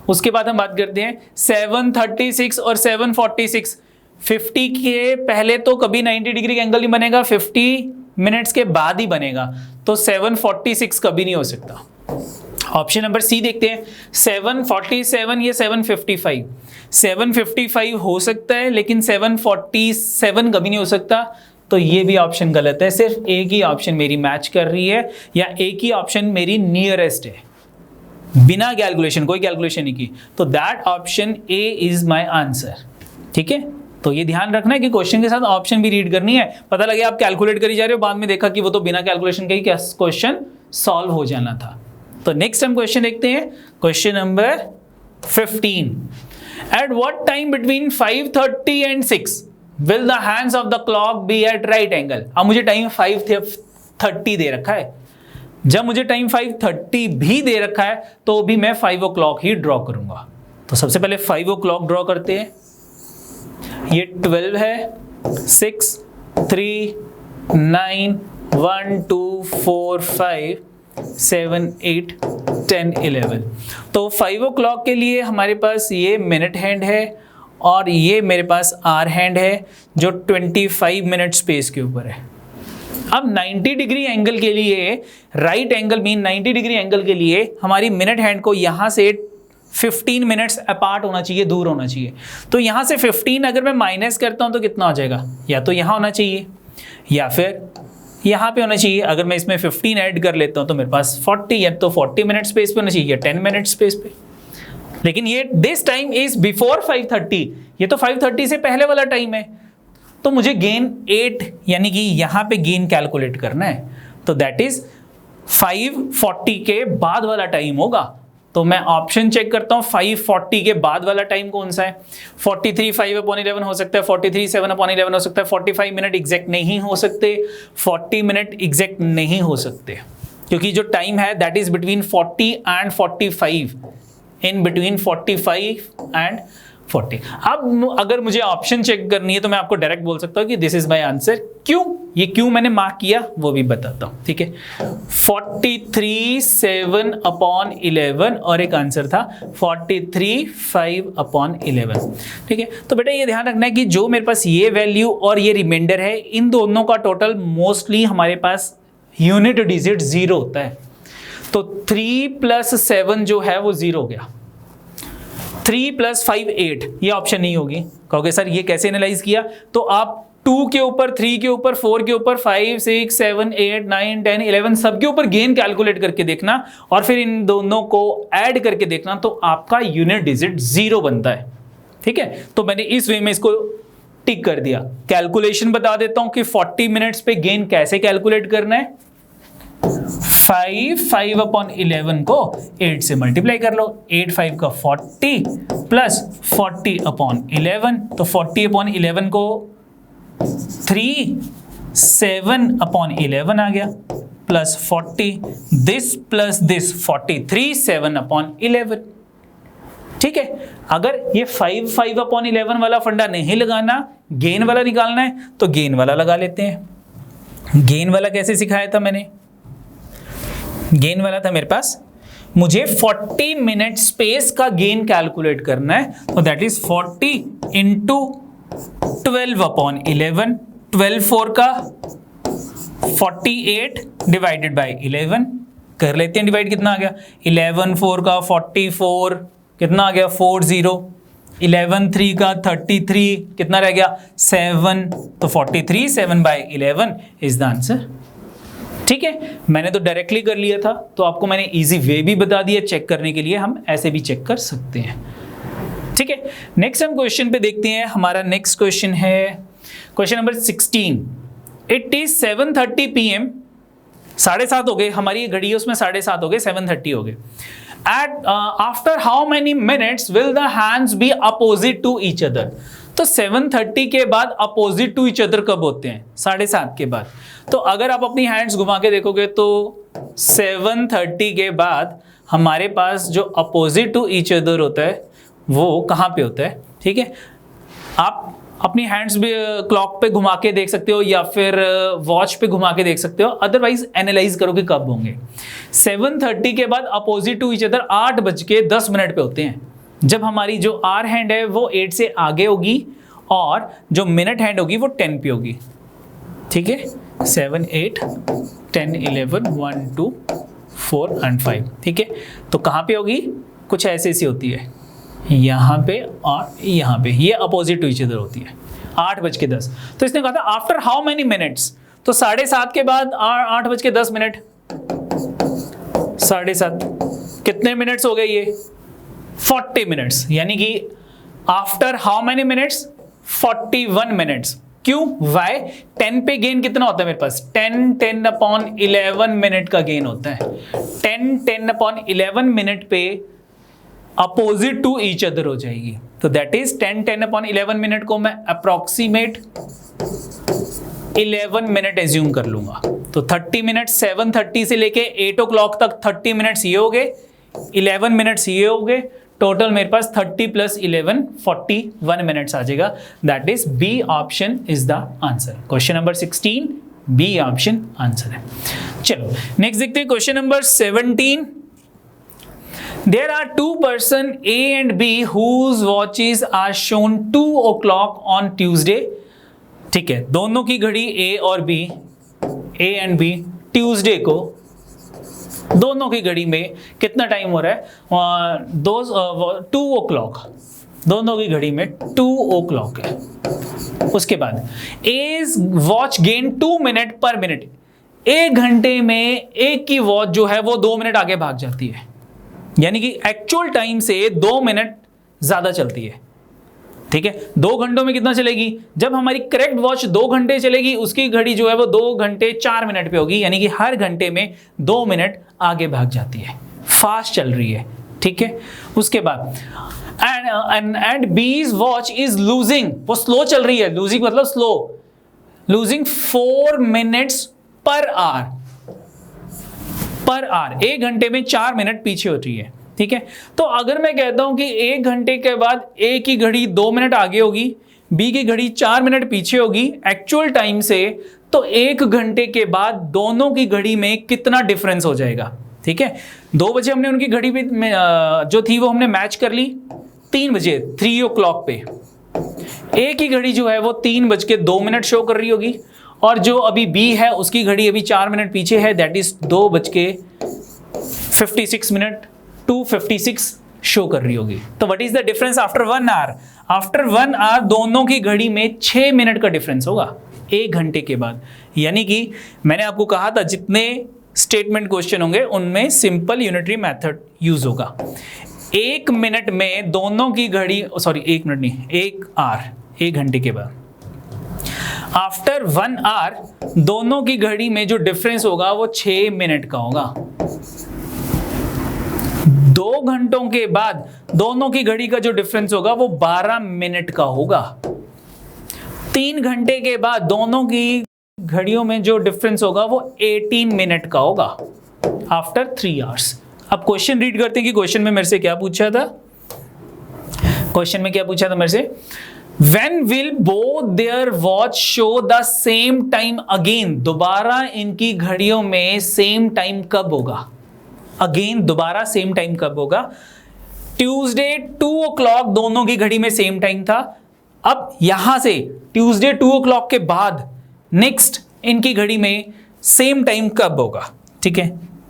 उसके बाद हम बात करते हैं 736 और 746, 50 के पहले तो कभी 90 डिग्री का एंगल नहीं बनेगा, 50 मिनट्स के बाद ही बनेगा, तो 746 कभी नहीं हो सकता। ऑप्शन नंबर सी देखते हैं, 747 या 755, 755 हो सकता है लेकिन 747 कभी नहीं हो सकता, तो ये भी ऑप्शन गलत है। सिर्फ एक ही ऑप्शन मेरी मैच कर रही है या एक ही ऑप्शन मेरी नियरेस्ट है, बिना कैलकुलेशन, कोई कैलकुलेशन नहीं की, तो that option A is my answer. ठीक है, तो ये ध्यान रखना है कि क्वेश्चन के साथ ऑप्शन भी रीड करनी है। पता लगे आप कैलकुलेट करी जा रहे हो, बाद में देखा कि वो तो बिना कैलकुलेशन का ही क्वेश्चन सॉल्व हो जाना था। तो नेक्स्ट हम क्वेश्चन देखते हैं, question number 15। At what time between 5:30 and 6 will the hands of the clock be at right angle? अब मुझे टाइम 5:30 दे रखा है, जब मुझे टाइम 5:30 भी दे रखा है तो भी मैं 5 o'clock ही ड्रॉ करूंगा। तो सबसे पहले 5 o'clock ड्रॉ करते हैं। ये 12 है, 6, 3, 9, 1, 2, 4, 5, 7, 8, 10, 11। तो 5 o'clock के लिए हमारे पास ये मिनट हैंड है और ये मेरे पास आर हैंड है जो 25 मिनट स्पेस के ऊपर है। अब 90 डिग्री एंगल के लिए, right angle mean 90 degree angle के लिए हमारी मिनट हैंड को यहाँ से 15 मिनट्स अपार्ट होना चाहिए, दूर होना चाहिए। तो यहाँ से 15 अगर मैं माइनस करता हूँ तो कितना हो जाएगा? या तो यहाँ होना चाहिए या फिर यहाँ पे होना चाहिए। अगर मैं इसमें 15 ऐड कर लेता हूँ तो मेरे पास 40, या तो 40 मिनट स्पेस पे होना चाहिए या 10 मिनट स्पेस पे। लेकिन ये दिस टाइम इज बिफोर 5:30, ये तो 5:30 से पहले वाला टाइम है। तो मुझे गेन 8 यानी कि यहाँ पे गेन कैलकुलेट करना है। तो दैट इज 5:40 के बाद वाला टाइम होगा। तो मैं ऑप्शन चेक करता हूँ 5:40 के बाद वाला टाइम कौन सा है। 43 5/11 हो सकता है, 43 7/11 हो सकता है, 45 मिनट एग्जैक्ट नहीं हो सकते, 40 मिनट एग्जैक्ट नहीं हो सकते, क्योंकि जो टाइम है that is between 40 and 45, in between 45 and 40। अब अगर मुझे ऑप्शन चेक करनी है तो मैं आपको डायरेक्ट बोल सकता हूँ कि दिस इज माय आंसर। क्यों? ये क्यों मैंने मार्क किया वो भी बताता हूँ, ठीक है। 43 7/11 और एक आंसर था 43 5/11, ठीक है। तो बेटा ये ध्यान रखना है कि जो मेरे पास ये वैल्यू और ये रिमाइंडर है, इन दोनों का टोटल मोस्टली हमारे पास यूनिट डिजिट 0 होता है। तो 3 + 7 जो है वो 0 हो गया। 3 + 5 8, ये ऑप्शन नहीं होगी। कहोगे सर ये कैसे एनालाइज किया? तो आप 2 के ऊपर, 3 के ऊपर, 4 के ऊपर, 5 6 7 8 9 10 11 सब के ऊपर गेन कैलकुलेट करके देखना और फिर इन दोनों को ऐड करके देखना, तो आपका यूनिट डिजिट 0 बनता है, ठीक है। तो मैंने इस वे में इसको टिक कर दिया। कैलकुलेशन बता देता हूं कि 40 मिनट्स पे गेन कैसे कैलकुलेट करना है। 5/11 को 8 से मल्टीप्लाई कर लो। 8 5 का 40 प्लस 40/11, तो 40/11 को 3 7/11 आ गया प्लस 40, दिस प्लस दिस 43 7/11, ठीक है। अगर ये 5/11 वाला फंडा नहीं लगाना, गेन वाला निकालना है, तो गेन वाला लगा लेते हैं। गेन वाला कैसे सिखाया था मैंने? गेन वाला था मेरे पास, मुझे 40 मिनट स्पेस का गेन कैलकुलेट करना है, तो दैट इज 40 इंटू 12/11, 12 4 का 48 डिवाइडेड बाय 11 कर लेते हैं। डिवाइड कितना आ गया? 11 4 का 44, कितना आ गया? 40। 11 3 का 33, कितना रह गया? 7। तो 43 7/11 इज द आंसर, ठीक है। मैंने तो डायरेक्टली कर लिया था, तो आपको मैंने इजी वे भी बता दिया चेक करने के लिए, हम ऐसे भी चेक कर सकते हैं, ठीक है। नेक्स्ट हम क्वेश्चन पे देखते हैं। हमारा नेक्स्ट क्वेश्चन है question number 16। It is 7:30 PM, 7:30 हो गए, हमारी ये घड़ी है उसमें 7:30 हो गए, 7:30 हो गए। At after how many minutes will the hands be opposite to each other? तो 7:30 के बाद अपोजिट टू ईच अदर कब होते हैं? 7:30 के बाद। तो अगर आप अपनी हैंड्स घुमा के देखोगे तो 7:30 के बाद हमारे पास जो अपोजिट टू ईच अदर होता है वो कहाँ पे होता है, ठीक है। आप अपनी हैंड्स भी क्लॉक पे घुमा के देख सकते हो या फिर वॉच पे घुमा के देख सकते हो, अदरवाइज एनालाइज करो कि कब होंगे। 7:30 के बाद अपोजिट टू ईच अदर 8:10 पे होते हैं, जब हमारी जो आर हैंड है वो 8 से आगे होगी और जो मिनट हैंड होगी वो 10 पे होगी, ठीक है। 7 8 10 11 1 2 4 and 5, ठीक है। तो कहाँ पे होगी? कुछ ऐसे सी होती है, यहाँ पे और यहाँ पे, ये अपोजिट टू ईच अदर होती है। 8:10। तो इसने कहा था आफ्टर हाउ मेनी मिनट्स, तो 7:30 के बाद 8:10, 7:30 कितने मिनट्स हो गए? ये 40 मिनट्स, यानी कि after how many minutes? 41 minutes. क्यों? वाई? 10 पे गेन कितना होता है मेरे पास? 10/11 मिनट का गेन होता है। 10/11 मिनट पे अपोजिट टू ईच अदर हो जाएगी, तो दैट इज 10/11 मिनट को मैं अप्रोक्सीमेट 11 मिनट एज्यूम कर लूंगा, तो 30 मिनट 7:30 से लेके 8 o'clock तक 30 मिनट्स ये हो गए, 11 मिनट्स ये हो गए, टोटल मेरे पास 30 + 11 41 मिनट्स आ जाएगा। That is B option is the answer. Question number 16 B option answer है। चलो नेक्स्ट देखते हैं question number 17। There are two person A and B whose watches are shown 2 o'clock on Tuesday। ठीक है, दोनों की घड़ी A और B, A and B Tuesday को दोनों की घड़ी में कितना टाइम हो रहा है? 2 o'clock, दोनों की घड़ी में 2 o'clock है। उसके बाद A's वॉच गेन 2 मिनट पर मिनट, 1 घंटे में एक की वॉच जो है वो 2 मिनट आगे भाग जाती है, यानी कि एक्चुअल टाइम से 2 मिनट ज्यादा चलती है। ठीक है, 2 घंटों में कितना चलेगी? जब हमारी करेक्ट वॉच 2 घंटे चलेगी, उसकी घड़ी जो है वो 2 घंटे 4 मिनट पे होगी, यानी कि हर घंटे में 2 मिनट आगे भाग जाती है, फास्ट चल रही है। ठीक है, उसके बाद एंड बीज वॉच इज लूजिंग, वो स्लो चल रही है, लूजिंग मतलब slow, losing 4 minutes per hour, 1 घंटे में 4 मिनट पीछे होती है। ठीक है, तो अगर मैं कहता हूं कि 1 घंटे के बाद ए की घड़ी 2 मिनट आगे होगी, बी की घड़ी 4 मिनट पीछे होगी एक्चुअल टाइम से, तो 1 घंटे के बाद दोनों की घड़ी में कितना डिफरेंस हो जाएगा? ठीक है, 2 बजे हमने उनकी घड़ी में जो थी वो हमने मैच कर ली, 3 बजे 3 o'clock पे ए की घड़ी जो है वो 3:02 शो कर रही होगी, और जो अभी बी है उसकी घड़ी अभी 4 मिनट पीछे है, दैट इज 2:56 2:56 शो कर रही होगी। तो what is the difference after 1 hour? After 1 hour दोनों की घड़ी में 6 मिनट का डिफरेंस होगा 1 घंटे के बाद। यानी कि मैंने आपको कहा था जितने स्टेटमेंट क्वेश्चन होंगे उनमें सिंपल यूनिटरी मेथड यूज होगा। 1 मिनट में दोनों की घड़ी, सॉरी 1 मिनट नहीं, 1 आवर, 1 घंटे के बाद आफ्टर 1 आवर दोनों की घड़ी में जो डिफरेंस होगा वो 6 मिनट का होगा। 2 घंटों के बाद दोनों की घड़ी का जो डिफरेंस होगा वो 12 मिनट का होगा। 3 घंटे के बाद दोनों की घड़ियों में जो डिफरेंस होगा वो 18 मिनट का होगा आफ्टर 3 आवर्स। अब क्वेश्चन रीड करते हैं कि क्वेश्चन में मेरे से क्या पूछा था। क्वेश्चन में क्या पूछा था मेरे से? When will both their watch show the same time again? दोबारा इनकी घड़ियों में सेम टाइम कब होगा? अगेन दोबारा सेम टाइम कब होगा? ट्यूसडे 2 o'clock दोनों की घड़ी में सेम टाइम था। अब यहां से ट्यूसडे 2 o'clock के बाद नेक्स्ट इनकी घड़ी में सेम टाइम कब होगा? ठीक है,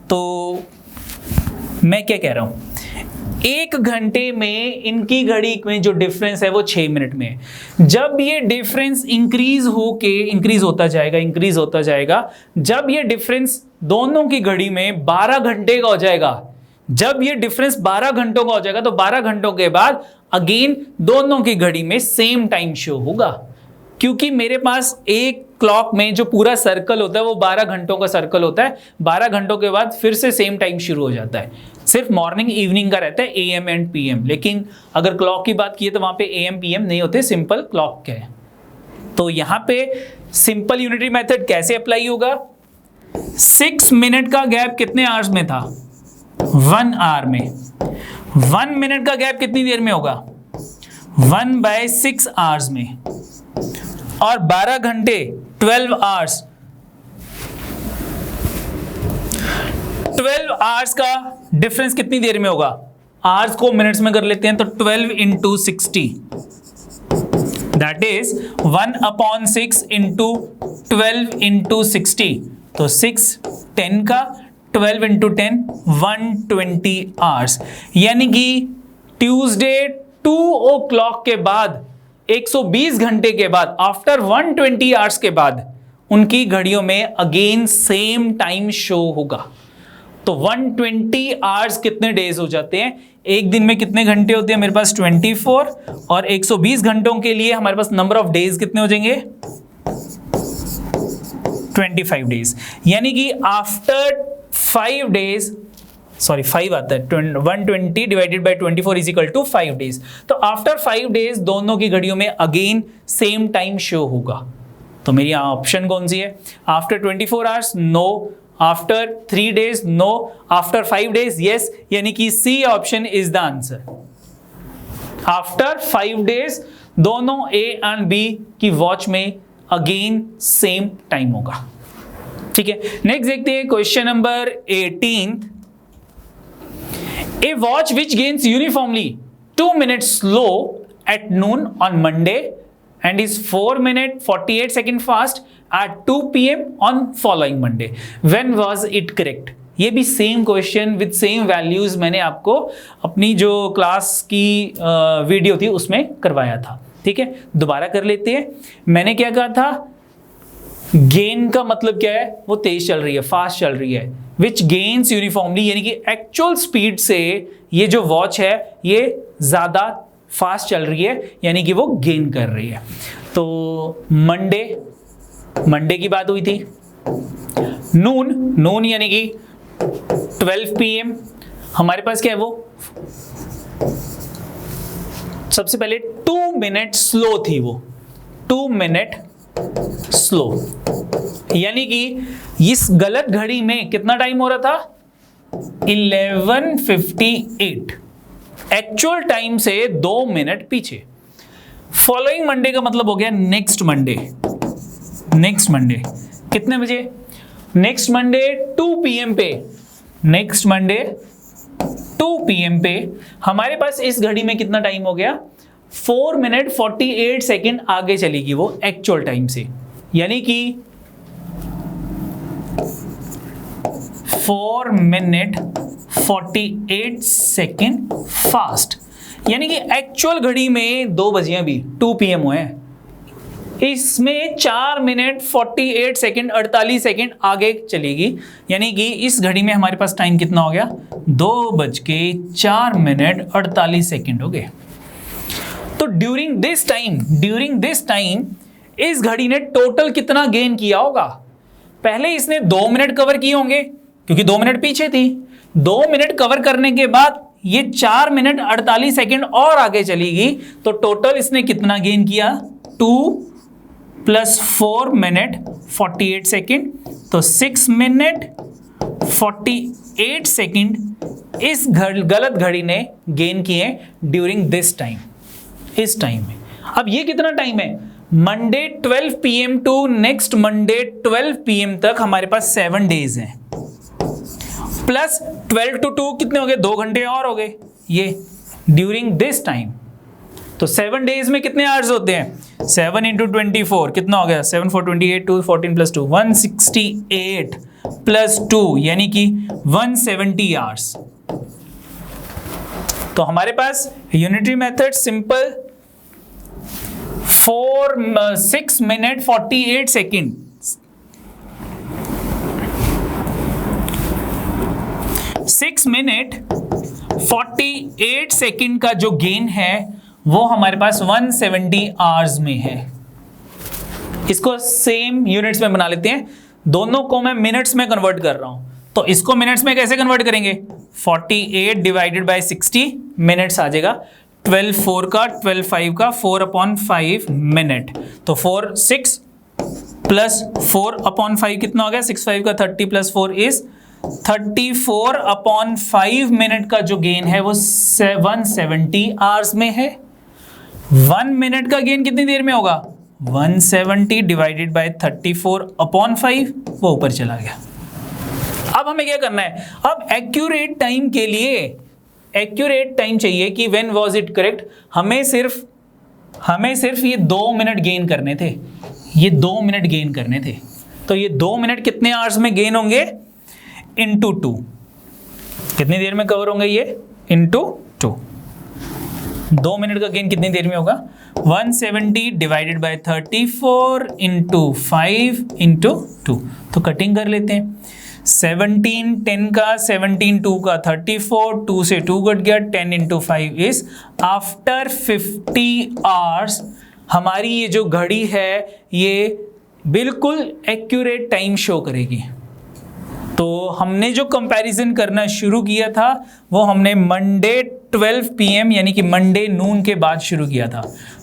तो मैं क्या कह रहा हूं, 1 घंटे में इनकी घड़ी में जो डिफरेंस है वो 6 मिनट में है। जब ये डिफरेंस इंक्रीज होता जाएगा, जब ये डिफरेंस दोनों की घड़ी में 12 घंटे का हो जाएगा, जब ये डिफरेंस 12 घंटों का हो जाएगा तो 12 घंटों के बाद अगेन दोनों की घड़ी में सेम टाइम शो होगा। क्योंकि मेरे पास एक क्लॉक में जो पूरा सर्कल होता है वो 12 घंटों का सर्कल होता है, 12 घंटों के बाद फिर से सेम टाइम शुरू हो जाता है। सिर्फ मॉर्निंग इवनिंग का रहता है AM एंड PM, लेकिन अगर क्लॉक की बात की तो वहां पे AM PM नहीं होते, सिंपल क्लॉक के है। तो यहां पे सिंपल यूनिटरी मेथड कैसे अप्लाई होगा? 6 मिनट का गैप कितने आवर्स में था? 1 आवर में। 1 मिनट का गैप कितनी देर में होगा? 1/6 आवर्स में। और 12 घंटे 12 आवर्स, 12 आवर्स का डिफरेंस कितनी देर में होगा? आवर्स को मिनट्स में कर लेते हैं तो 12 × 60, दैट इज 1/6 × 12 × 60, तो 6 10 का 12 × 10 120 आवर्स। यानी कि ट्यूसडे 2 o'clock के बाद 120 घंटे के बाद आफ्टर 120 आवर्स के बाद उनकी घड़ियों में अगेन सेम टाइम शो होगा। तो 120 आवर्स कितने डेज हो जाते हैं? एक दिन में कितने घंटे होते हैं? मेरे पास 24, और 120 घंटों के लिए हमारे पास नंबर ऑफ डेज कितने हो जाएंगे? 25 डेज। यानी कि आफ्टर 5 डेज, सॉरी 5 आता है, 120 divided by 24 is equal to 5 days. तो आफ्टर 5 डेज दोनों की घड़ियों में अगेन सेम टाइम शो होगा। तो मेरी ऑप्शन कौन सी है? After 24 hours no, after 3 days no, after 5 days yes, यानी कि C option is the answer. After 5 days दोनों ए एंड बी की वॉच में अगेन सेम टाइम होगा। ठीक है, नेक्स्ट देखते हैं question number 18। A watch which gains uniformly 2 minutes slow at noon on Monday and is 4 minutes 48 seconds fast at 2 p.m. on following Monday. When was it correct? ये भी same question with same values मैंने आपको अपनी जो class की video थी उसमें करवाया था। ठीक है, दोबारा कर लेते हैं। मैंने क्या कहा था? गेन का मतलब क्या है? वो तेज चल रही है, फास्ट चल रही है। विच गेन्स यूनिफॉर्मली, यानी कि एक्चुअल स्पीड से ये जो वॉच है ये ज्यादा फास्ट चल रही है, यानी कि वो गेन कर रही है। तो मंडे की बात हुई थी। नून यानी कि 12 PM हमारे पास क्या है? वो सबसे पहले 2 मिनट स्लो थी, वो 2 मिनट स्लो, यानी कि इस गलत घड़ी में कितना टाइम हो रहा था? 11:58, एक्चुअल टाइम से 2 मिनट पीछे। फॉलोइंग मंडे का मतलब हो गया नेक्स्ट मंडे। नेक्स्ट मंडे कितने बजे? नेक्स्ट मंडे 2 PM पे, नेक्स्ट मंडे 2 PM पे हमारे पास इस घड़ी में कितना टाइम हो गया? 4 मिनट 48 सेकेंड आगे चलेगी वो एक्चुअल टाइम से, यानी कि 4 मिनट 48 सेकेंड फास्ट, यानी कि एक्चुअल घड़ी में 2 बजे अभी 2 PM हुए हैं, इसमें 4 मिनट 48 सेकेंड 48 सेकेंड आगे चलेगी, यानी कि इस घड़ी में हमारे पास टाइम कितना हो गया? 2:04 मिनट 48 सेकेंड हो गए। तो ड्यूरिंग दिस टाइम इस घड़ी ने टोटल कितना गेन किया होगा? पहले इसने 2 मिनट कवर किए होंगे क्योंकि 2 मिनट पीछे थी। 2 मिनट कवर करने के बाद ये 4 मिनट 48 सेकेंड और आगे चलेगी, तो टोटल इसने कितना गेन किया? 2 + 4 मिनट 48 सेकेंड, तो 6 मिनट 48 सेकेंड इस गलत घड़ी ने गेन किए ड्यूरिंग दिस टाइम, इस टाइम में। अब ये कितना टाइम है? Monday 12 PM to next Monday 12 PM तक हमारे पास 7 डेज हैं, प्लस 12 to 2 कितने हो गए? 2 घंटे और हो गए ये ड्यूरिंग दिस टाइम। तो 7 डेज में कितने आवर्स होते हैं? 7 × 24 कितना हो गया? 7 × 4 28, 2 14 + 2 168 + 2 यानी कि 170 आवर्स। तो हमारे पास unitary method simple 6 minute 48 second, 6 minute 48 second का जो गेन है वो हमारे पास 170 आवर्स में है। इसको सेम यूनिट्स में बना लेते हैं, दोनों को मैं मिनट्स में कन्वर्ट कर रहा हूं। तो इसको मिनट्स में कैसे कन्वर्ट करेंगे? 48 / 60 मिनट्स आ जाएगा। 12 4 का 12 5 का 4/5 मिनट, तो 4 6 + 4/5 कितना हो गया? 6 5 का 30 + 4 इज 34/5 मिनट का जो गेन है वो 170 आवर्स में है। 1 मिनट का गेन कितनी देर में होगा? 170 / 34/5, वो ऊपर चला गया। अब हमें क्या करना है? अब एक्यूरेट टाइम के लिए एक्यूरेट टाइम चाहिए कि व्हेन वाज इट करेक्ट। हमें सिर्फ ये 2 मिनट गेन करने थे, ये 2 मिनट गेन करने थे। तो ये 2 मिनट कितने आवर्स में गेन होंगे? × 2, कितनी देर में कवर होंगे ये? × 2। 2 मिनट का गेन कितनी देर में होगा? 170 / 34 × 5 × 2। तो कटिंग कर लेते हैं। 17 10 का 17 2 का 34, 2 से 2 कट गया, 10 × 5 इज आफ्टर 50 आवर्स हमारी ये जो घड़ी है ये बिल्कुल एक्यूरेट टाइम शो करेगी। तो हमने जो कंपैरिजन करना शुरू किया था वो हमने मंडे 12 PM यानी कि मंडे नून के बाद शुरू किया था।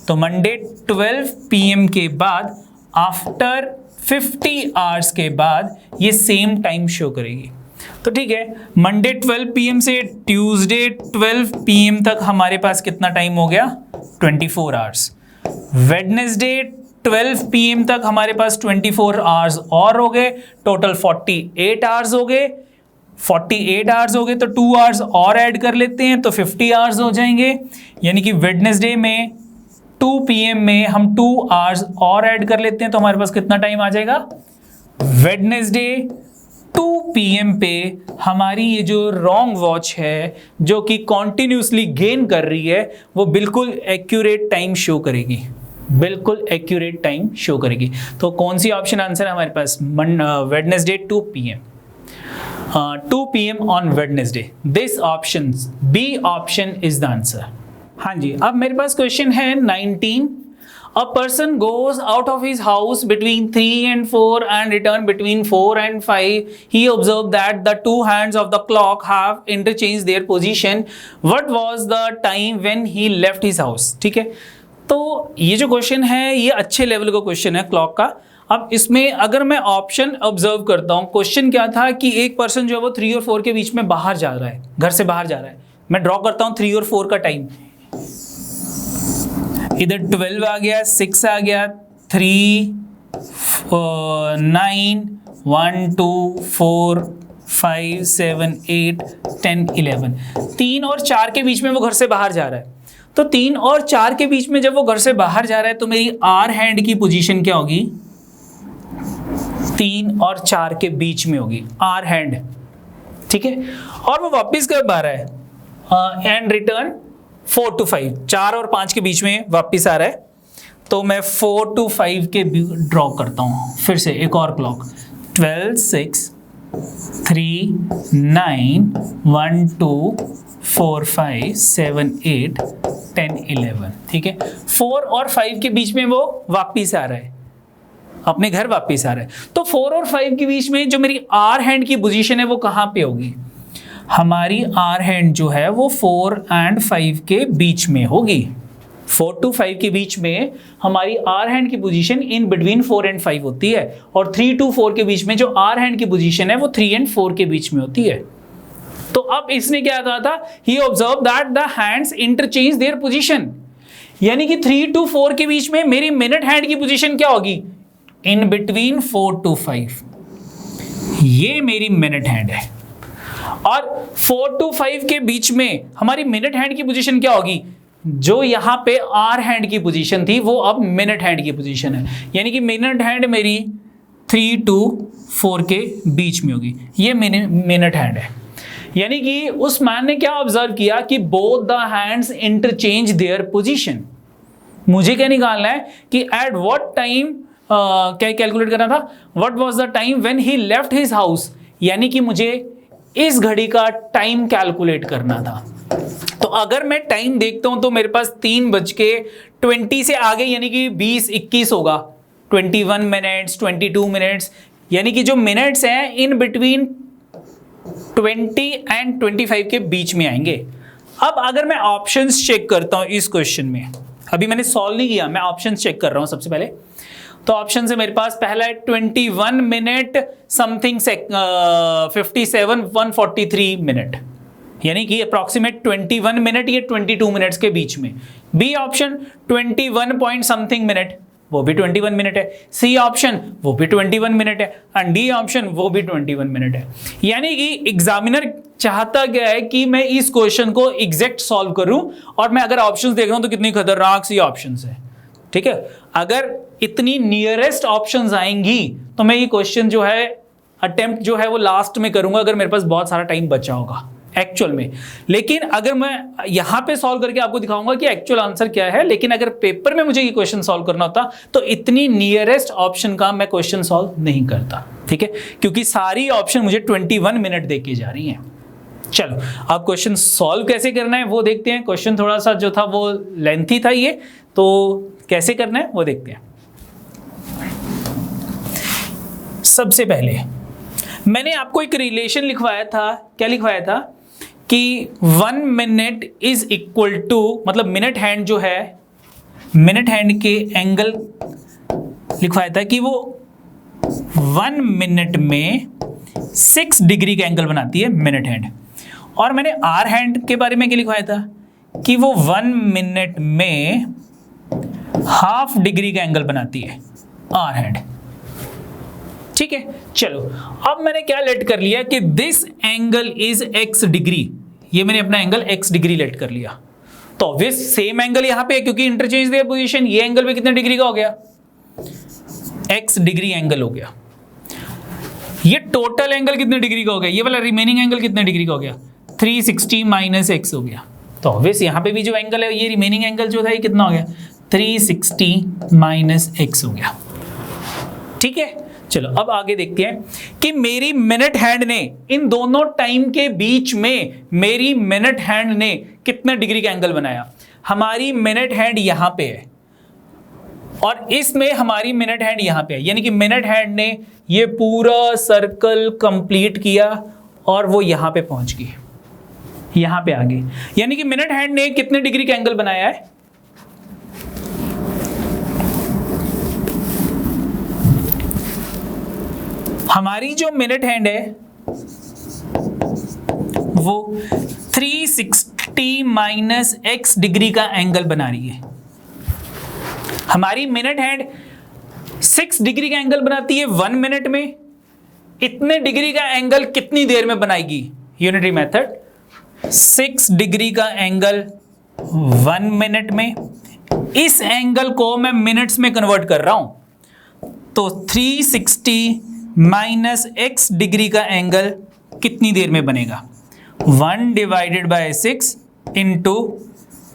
तो मंडे 12 PM के बाद आफ्टर 50 आवर्स के बाद ये सेम टाइम शो करेगी। तो ठीक है, मंडे 12 PM से ट्यूसडे 12 PM तक हमारे पास कितना टाइम हो गया? 24 आवर्स। वेडनेसडे 12 PM तक हमारे पास 24 आवर्स और हो गए, टोटल 48 आवर्स हो गए। 48 आवर्स हो गए तो 2 आवर्स और ऐड कर लेते हैं तो 50 आवर्स हो जाएंगे। यानी कि वेडनेसडे में 2 PM में हम 2 आवर्स और ऐड कर लेते हैं तो हमारे पास कितना टाइम आ जाएगा? वेडनेसडे 2 PM पे हमारी ये जो रॉन्ग वॉच है जो कि कॉन्टिन्यूसली गेन कर रही है वो बिल्कुल एक्यूरेट टाइम शो करेगी, बिल्कुल एक्यूरेट टाइम शो करेगी। तो कौन सी ऑप्शन आंसर है हमारे पास? Wednesday 2 PM, 2 PM on Wednesday. This option B option is the answer. हाँ जी, अब मेरे पास क्वेश्चन है 19। A person goes out of his house between 3 and 4 and return between 4 and 5. He observed that the two hands of the clock have interchanged their position. What was the time when he left his house? ठीक है, तो ये जो question है ये अच्छे level का question है क्लॉक का। अब इसमें अगर मैं ऑप्शन ऑब्जर्व करता हूँ, क्वेश्चन क्या था कि एक पर्सन जो है वो 3 और 4 के बीच में बाहर जा रहा है, घर से बाहर जा रहा है। मैं ड्रॉ करता हूँ 3 और 4 का टाइम, इधर 12 आ गया, 6 आ गया, 3, 9, 1, 2, 4, 5, 7, 8, 10, 11। 3 और 4 के बीच में वो घर से बाहर जा रहा है। तो 3 और 4 के बीच में जब वो घर से बाहर जा रहा है तो मेरी आर हैंड की पोजीशन क्या होगी? 3 और 4 के बीच में होगी आर हैंड, ठीक है। और वो वापस कब आ रहा है? एंड रिटर्न 4 to 5, 4 और 5 के बीच में वापस आ रहा है। तो मैं 4 to 5 के ड्रॉ करता हूँ फिर से एक और क्लॉक, 12, 6, 3, 9, 1, 2, 4, 5, 7, 8, 10, 11, ठीक है। 4 और 5 के बीच में वो वापस आ रहा है, अपने घर वापस आ रहा है। तो 4 और 5 के बीच में जो मेरी आर हैंड की पोजीशन है वो कहाँ पे होगी? हमारी आर हैंड जो है वो 4 and 5 के बीच में होगी। 4 to 5 के बीच में हमारी आर हैंड की पोजीशन इन बिटवीन 4 and 5 होती है, और 3 to 4 के बीच में जो आर हैंड की पोजीशन है वो 3 and 4 के बीच में होती है। तो अब इसने क्या कहा था? He observed that the hands interchange their position, यानी कि 3 to 4 के बीच में मेरी मिनट हैंड की पोजीशन क्या होगी? इन बिटवीन 4 to 5, ये मेरी मिनट हैंड है। और 4 to 5 के बीच में हमारी मिनट हैंड की पोजीशन क्या होगी? जो यहाँ पे आर हैंड की पोजीशन थी वो अब मिनट हैंड की पोजीशन है, यानी कि मिनट हैंड मेरी 3 to 4 के बीच में होगी, ये मिनट हैंड है। यानी कि उस मैन ने क्या ऑब्जर्व किया कि both the hands interchange their position. मुझे क्या निकालना है कि एट व्हाट टाइम, क्या कैलकुलेट करना था? What was the time when he left his house, यानी कि मुझे इस घड़ी का टाइम कैलकुलेट करना था। तो अगर मैं टाइम देखता हूं तो मेरे पास 3:20 से आगे यानी कि 20-21 होगा, 21 मिनट्स, 22 मिनट्स, यानी कि जो मिनट्स हैं इन बिटवीन 20 and 25 के बीच में आएंगे। अब अगर मैं ऑप्शंस चेक करता हूं इस क्वेश्चन में, अभी मैंने सॉल्व नहीं किया, मैं ऑप्शंस चेक कर रहा हूं सबसे पहले। तो ऑप्शन से मेरे पास पहला है 21 मिनट समथिंग 57 143 मिनट, यानी कि अप्रॉक्सीमेट 21 मिनट ये 22 मिनट्स के बीच में। B option 21 point something minute, वो भी 21 मिनट है। सी ऑप्शन वो भी 21 मिनट है, एंड डी ऑप्शन वो भी 21 मिनट है। यानी कि एग्जामिनर चाहता क्या है कि मैं इस क्वेश्चन को एग्जैक्ट सॉल्व करूं, और मैं अगर ऑप्शंस देख रहा हूं तो कितनी खतरनाक सी ऑप्शंस है, ठीक है। अगर इतनी नियरेस्ट ऑप्शंस आएंगी तो मैं ये क्वेश्चन जो है अटेम्प्ट जो है वो लास्ट में करूंगा, अगर मेरे पास बहुत सारा टाइम बचा होगा एक्चुअल में। लेकिन अगर मैं यहां पे सॉल्व करके आपको दिखाऊंगा कि एक्चुअल आंसर क्या है, लेकिन अगर पेपर में मुझे ये क्वेश्चन सॉल्व करना होता तो इतनी नियरेस्ट ऑप्शन का मैं क्वेश्चन सॉल्व नहीं करता, ठीक है, क्योंकि सारी ऑप्शन मुझे 21 मिनट दे के जा रही हैं। चलो अब क्वेश्चन सॉल्व कैसे करना है वो देखते हैं। क्वेश्चन थोड़ा सा जो था वो लेंथी था ये, तो कैसे करना है वो देखते हैं। सबसे पहले मैंने आपको एक रिलेशन लिखवाया था। क्या लिखवाया था? कि 1 मिनट इज इक्वल टू, मतलब मिनट हैंड जो है, मिनट हैंड के एंगल लिखवाया था कि वो 1 मिनट में 6 डिग्री का एंगल बनाती है मिनट हैंड, और मैंने आर हैंड के बारे में क्या लिखवाया था कि वो 1 मिनट में हाफ डिग्री का एंगल बनाती है आर हैंड। ठीक है, चलो अब मैंने क्या लेट कर लिया कि this angle is x degree, ये मैंने अपना एंगल x डिग्री लेट कर लिया। तो ऑब्वियस सेम एंगल यहां पे है क्योंकि इंटरचेंज देयर पोजीशन, ये एंगल भी कितने डिग्री का हो गया, x डिग्री एंगल हो गया। ये टोटल एंगल कितने डिग्री का हो गया, ये वाला रिमेनिंग एंगल कितने डिग्री का हो गया, 360 माइनस x हो गया। तो ऑब्वियस यहां पे भी जो एंगल है, ये रिमेनिंग एंगल जो था ये कितना हो गया, 360 माइनस x हो गया। ठीक है, चलो अब आगे देखते हैं कि मेरी मिनट हैंड ने इन दोनों टाइम के बीच में मेरी मिनट हैंड ने कितने डिग्री का एंगल बनाया। हमारी मिनट हैंड यहां पे है और इसमें हमारी मिनट हैंड यहां पे है, यानी कि मिनट हैंड ने ये पूरा सर्कल कंप्लीट किया और वो यहां पे पहुंच गई, यहां पे आ गई। यानी कि मिनट हैंड ने कितने डिग्री का एंगल बनाया है, हमारी जो मिनट हैंड है वो 360 माइनस x डिग्री का एंगल बना रही है। हमारी मिनट हैंड 6 डिग्री का एंगल बनाती है 1 मिनट में, इतने डिग्री का एंगल कितनी देर में बनाएगी, यूनिटरी मेथड 6 डिग्री का एंगल 1 मिनट में, इस एंगल को मैं मिनट्स में कन्वर्ट कर रहा हूं, तो 360 माइनस x डिग्री का एंगल कितनी देर में बनेगा, 1 divided by 6 into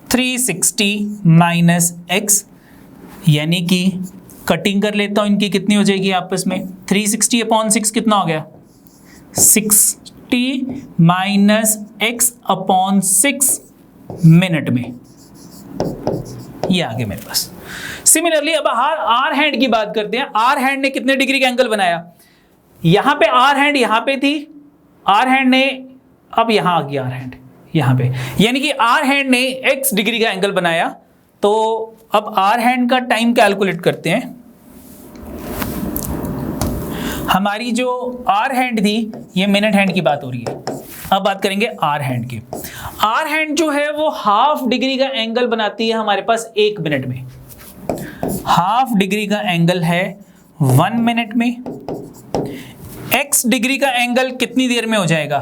360 minus x, यानी कि कटिंग कर लेता हूं इनकी, कितनी हो जाएगी आपस में, 360 अपॉन 6 कितना हो गया, 60 माइनस x अपॉन 6 मिनट में, ये आ गया मेरे पास। सिमिलरली अब आर हैंड की बात करते हैं। आर हैंड ने कितने डिग्री का एंगल बनाया, यहां पे आर हैंड यहां पे थी, आर हैंड ने अब यहां आ गया आर हैंड यहां पे, यानी कि आर हैंड ने x डिग्री का एंगल बनाया। तो अब आर हैंड का टाइम कैलकुलेट करते हैं। हमारी जो आर हैंड थी, ये मिनट हैंड की बात हो रही है, अब बात करेंगे आर हैंड की। आर हैंड जो है वो हाफ डिग्री का एंगल बनाती है हमारे पास 1 मिनट में, हाफ डिग्री का एंगल है 1 मिनट में। x डिग्री का एंगल कितनी देर में हो जाएगा,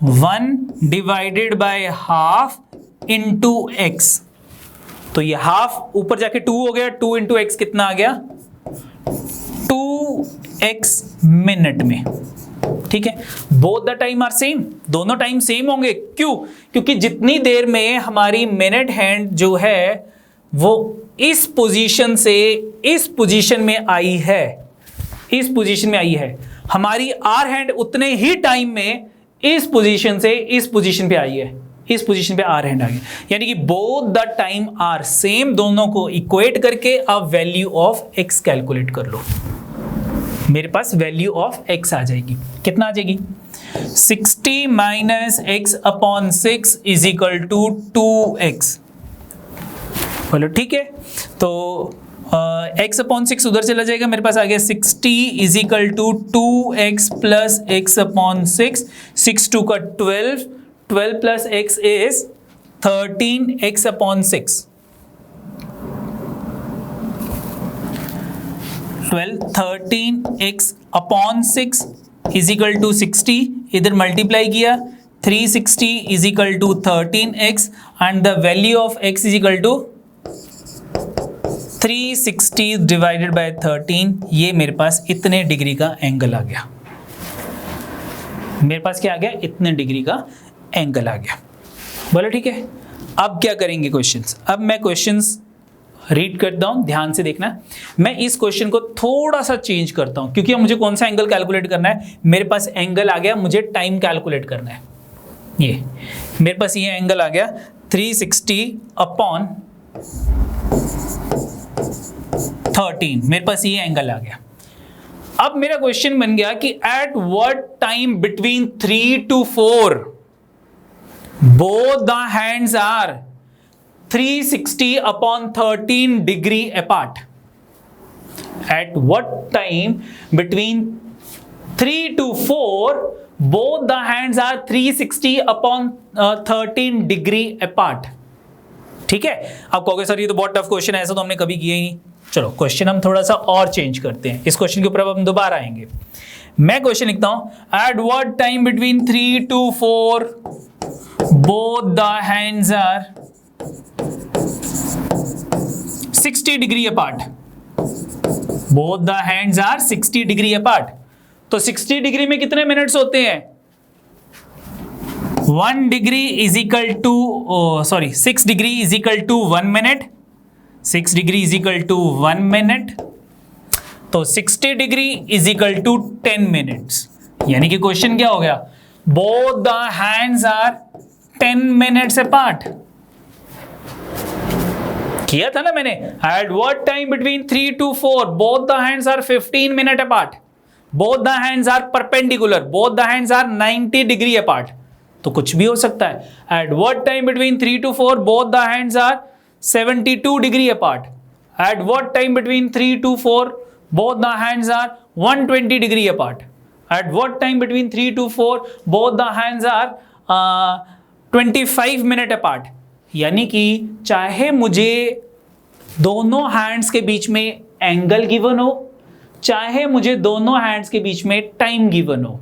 1 divided by half into x, तो ये हाफ ऊपर जाके 2 हो गया, 2 इंटू x कितना आ गया, 2x मिनट में। ठीक है, both the time are same, दोनों टाइम सेम होंगे। क्यों, क्योंकि जितनी देर में हमारी मिनट हैंड जो है वो इस पोजीशन से इस पोजीशन में आई है, इस पोजीशन में आई है, हमारी आर हैंड उतने ही टाइम में इस पोजीशन से इस पोजीशन पे आई है, इस पोजीशन पे आर हैंड आ गई। यानी कि both the time are same, दोनों को इक्वेट करके अब वैल्यू ऑफ x कैलकुलेट कर लो। मेरे पास वैल्यू ऑफ x आ जाएगी, कितना आ जाएगी, 60 minus x upon 6 is equal to 2x। बोलो ठीक है, तो x अपॉन 6 उधर चला जाएगा, मेरे पास आ गया 60 is equal to 2x plus x upon 6, 6 2 का 12, 12 plus x is 13x upon 6, 12 13x upon 6 is equal to 60, इधर मल्टीप्लाई किया 360 is equal to 13x and the value of x is equal to 360 divided by 13, ये मेरे पास इतने degree का angle आ गया। मेरे पास क्या आ गया, इतने डिग्री का एंगल आ गया। बोलो ठीक है, अब क्या करेंगे क्वेश्चंस। अब मैं क्वेश्चंस रीड करता हूं, ध्यान से देखना। मैं इस क्वेश्चन को थोड़ा सा चेंज करता हूं क्योंकि अब मुझे कौन सा एंगल कैलकुलेट करना है, मेरे पास एंगल आ गया, मुझे टाइम कैलकुलेट करना है। ये मेरे पास ये एंगल आ गया 360 अपॉन 13, मेरे पास ये एंगल आ गया। अब मेरा क्वेश्चन बन गया कि at what time between 3 to 4 both the hands are 360 upon 13 degree apart, At what time between 3 to 4 both the hands are 360 upon 13 degree apart? ठीक है, आप कहोगे सर ये तो बहुत टफ क्वेश्चन है, ऐसा तो हमने कभी किया ही नहीं। चलो क्वेश्चन हम थोड़ा सा और चेंज करते हैं, इस क्वेश्चन के ऊपर अब हम दोबारा आएंगे। मैं क्वेश्चन लिखता हूं, eight what time between 3 to 4 both the hands are 60 degree apart. Both the hands are 60 degree apart. तो 60 डिग्री में कितने मिनट्स होते हैं? 1 degree is equal to 6 degree is equal to 1 minute. 6 degree is equal to 1 minute, तो 60 degree is equal to 10 minutes. यानी कि क्वेश्चन क्या हो गया? Both the hands are 10 minutes apart. किया था ना मैंने, at what time between 3 to 4 both the hands are 15 minute apart, both the hands are perpendicular, both the hands are 90 degree apart. तो कुछ भी हो सकता है। At what time between 3 to 4 both the hands are 72 degree apart. At what time between 3 to 4 both the hands are 120 degree apart. At what time between 3 to 4 both the hands are 25 minute apart. यानी कि चाहे मुझे दोनों hands के बीच में angle given हो, चाहे मुझे दोनों हैंड्स के बीच में टाइम गिवन हो,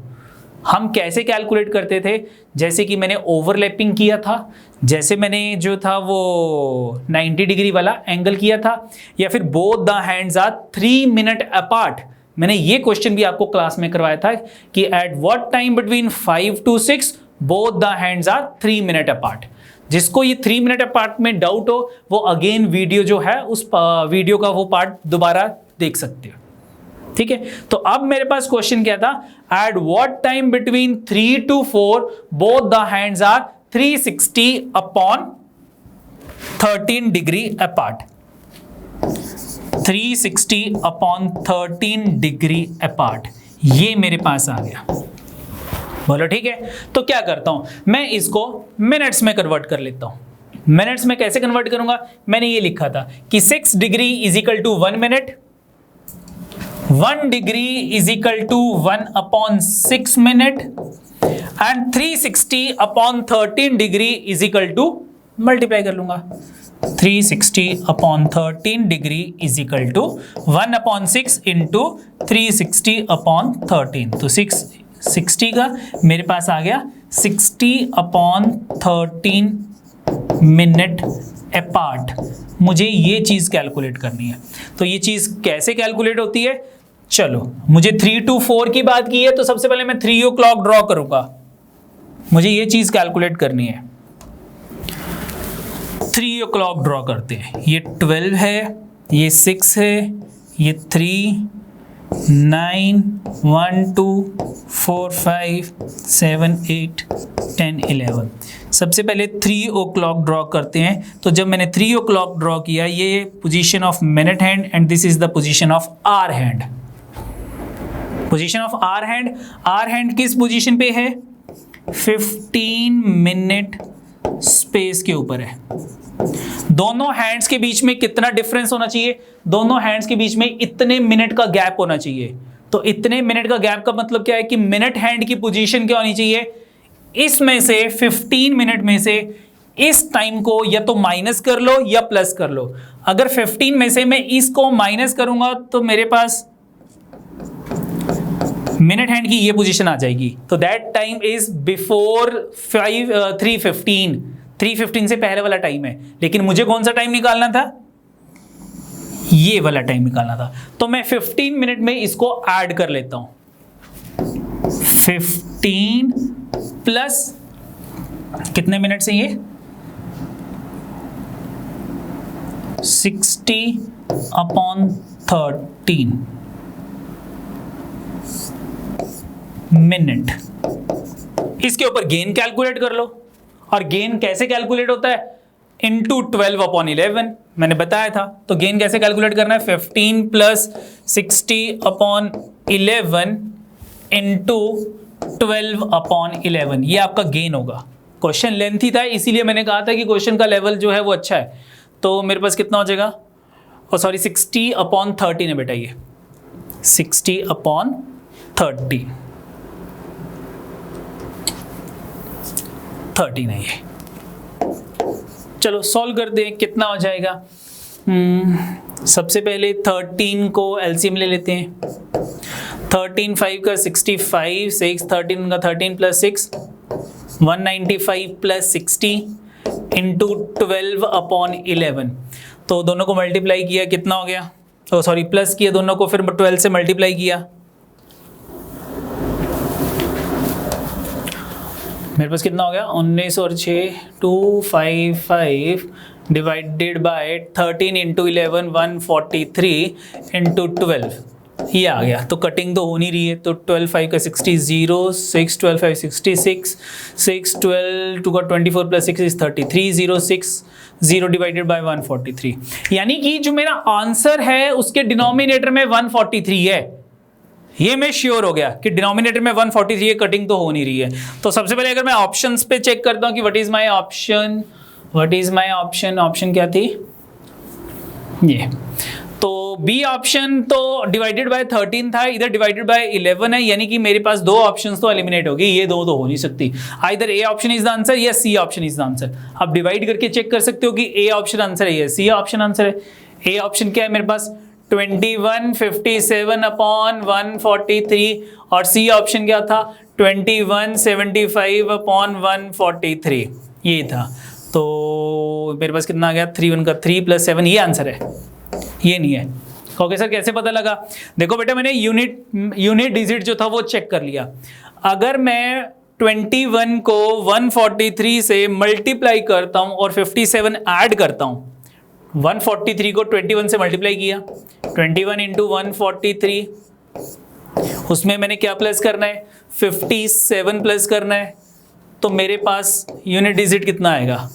हम कैसे कैलकुलेट करते थे? जैसे कि मैंने ओवरलैपिंग किया था, जैसे मैंने जो था वो 90 डिग्री वाला एंगल किया था, या फिर both the hands are 3 minute apart. मैंने ये क्वेश्चन भी आपको क्लास में करवाया था कि at what time between 5 to 6 both the hands are 3 minute apart. जिसको ये 3 मिनट अपार्ट में डाउट हो वो अगेन वीडियो जो है उस वीडियो का वो पार्ट दोबारा देख सकते हो। ठीक है, तो अब मेरे पास क्वेश्चन क्या था? At what time between 3 to 4 both the hands are 360 upon 13 degree apart. 360 upon 13 degree apart, ये मेरे पास आ गया। बोलो ठीक है। तो क्या करता हूं मैं, इसको मिनट्स में कन्वर्ट कर लेता हूं। मिनट्स में कैसे कन्वर्ट करूंगा? मैंने ये लिखा था कि 6 degree is equal to 1 minute, 1 degree is equal to 1 upon 6 minute, and 360 upon 13 degree is equal to, multiply कर लूंगा, 360 upon 13 degree is equal to 1 upon 6 into 360 upon 13। तो 60 का मेरे पास आ गया 60 अपॉन 13 मिनट अपार्ट। मुझे ये चीज़ कैलकुलेट करनी है। तो ये चीज़ कैसे कैलकुलेट होती है? चलो, मुझे 3 to 4 की बात की है तो सबसे पहले मैं 3 o'clock ड्रॉ करूंगा। मुझे ये चीज़ कैलकुलेट करनी है। 3 o'clock ड्रॉ करते हैं। ये 12 है, ये 6 है, ये 3, 9, 1, 2, 4, 5, 7, 8, 10, 11। सबसे पहले 3 o'clock ड्रॉ करते हैं। तो जब मैंने 3 o'clock ड्रॉ किया, ये position of minute hand and this is the position of hour hand. Position of hour hand, hour hand किस पोजीशन पे है? 15 मिनट स्पेस के ऊपर है। दोनों हैंड्स के बीच में कितना डिफरेंस होना चाहिए? दोनों हैंड्स के बीच में इतने मिनट का गैप होना चाहिए। तो इतने मिनट का गैप का मतलब क्या है कि मिनट हैंड की पोजीशन क्या होनी चाहिए? इसमें से 15 मिनट में से इस टाइम को या तो माइनस कर लो या प्लस कर लो। अगर 15 में से मैं इसको माइनस करूंगा तो मेरे पास मिनट हैंड की ये पोजीशन आ जाएगी। तो दैट टाइम इज बिफोर 3:15। 3:15 से पहले वाला टाइम है। लेकिन मुझे कौन सा टाइम निकालना था? ये वाला टाइम निकालना था। तो मैं 15 मिनट में इसको ऐड कर लेता हूं। 15 प्लस कितने मिनट से ये 60 अपॉन 13 मिनट। इसके ऊपर गेन कैलकुलेट कर लो। और गेन कैसे कैलकुलेट होता है? इंटू 12 अपॉन 11 मैंने बताया था। तो गेन कैसे कैलकुलेट करना है? 15 प्लस 60 अपॉन 11 इंटू 12 अपॉन 11, ये आपका गेन होगा। क्वेश्चन लेंथी था इसीलिए मैंने कहा था कि क्वेश्चन का लेवल जो है वो अच्छा है। तो मेरे पास कितना हो जाएगा? 60 अपॉन 13 है बेटा ये। 60/30 30 नहीं है। चलो सॉल्व कर दें, कितना हो जाएगा। सबसे पहले 13 को एलसीएम ले लेते हैं। 13 5 का 65, 6 13 का 13 प्लस 6 195 प्लस 60 इंटू 12/11। तो दोनों को मल्टीप्लाई किया, कितना हो गया, तो सॉरी प्लस किया दोनों को, फिर 12 से मल्टीप्लाई किया, मेरे पास कितना हो गया 19 और 6 255 डिवाइडेड बाय 13 इंटू 11 143 इंटू 12, ये आ गया। तो कटिंग तो हो नहीं रही है, तो 12 5 का 60 0 6 12 5 66 6 12 2 का 24 प्लस 6 इज 33 0 6 0 डिवाइडेड बाय 143, यानी कि जो मेरा आंसर है उसके डिनोमिनेटर में 143 है। ये मैं श्योर हो गया कि डिनोमिनेटर में 143 है, कटिंग तो हो नहीं रही है। तो सबसे पहले अगर मैं ऑप्शंस पे चेक करता हूं कि what is my option, option क्या थी ये, तो बी ऑप्शन तो डिवाइडेड बाय 13 था, इधर डिवाइडेड बाय 11 है, यानी कि मेरे पास दो ऑप्शंस तो एलिमिनेट हो गई, ये दो तो हो नहीं सकती। Either A option is the answer या C option is the answer. आप डिवाइड करके चेक कर सकते हो कि ए ऑप्शन आंसर है या सी ऑप्शन आंसर है। ए ऑप्शन क्या है मेरे पास 2157/143 और सी ऑप्शन क्या था 2175/143, ये था। तो मेरे पास कितना आ गया 3 1 का 3 प्लस 7, ये आंसर है, ये नहीं है। ओके सर, कैसे पता लगा? देखो बेटा, मैंने यूनिट डिजिट जो था वो चेक कर लिया। अगर मैं 21 को 143 से मल्टीप्लाई करता हूं और 57 ऐड करता हूं, 143 को 21 से मल्टीप्लाई किया, 21 इंटू 143, उसमें मैंने क्या प्लस करना है 57 प्लस करना है, तो मेरे पास यूनिट डिजिट कितना आएगा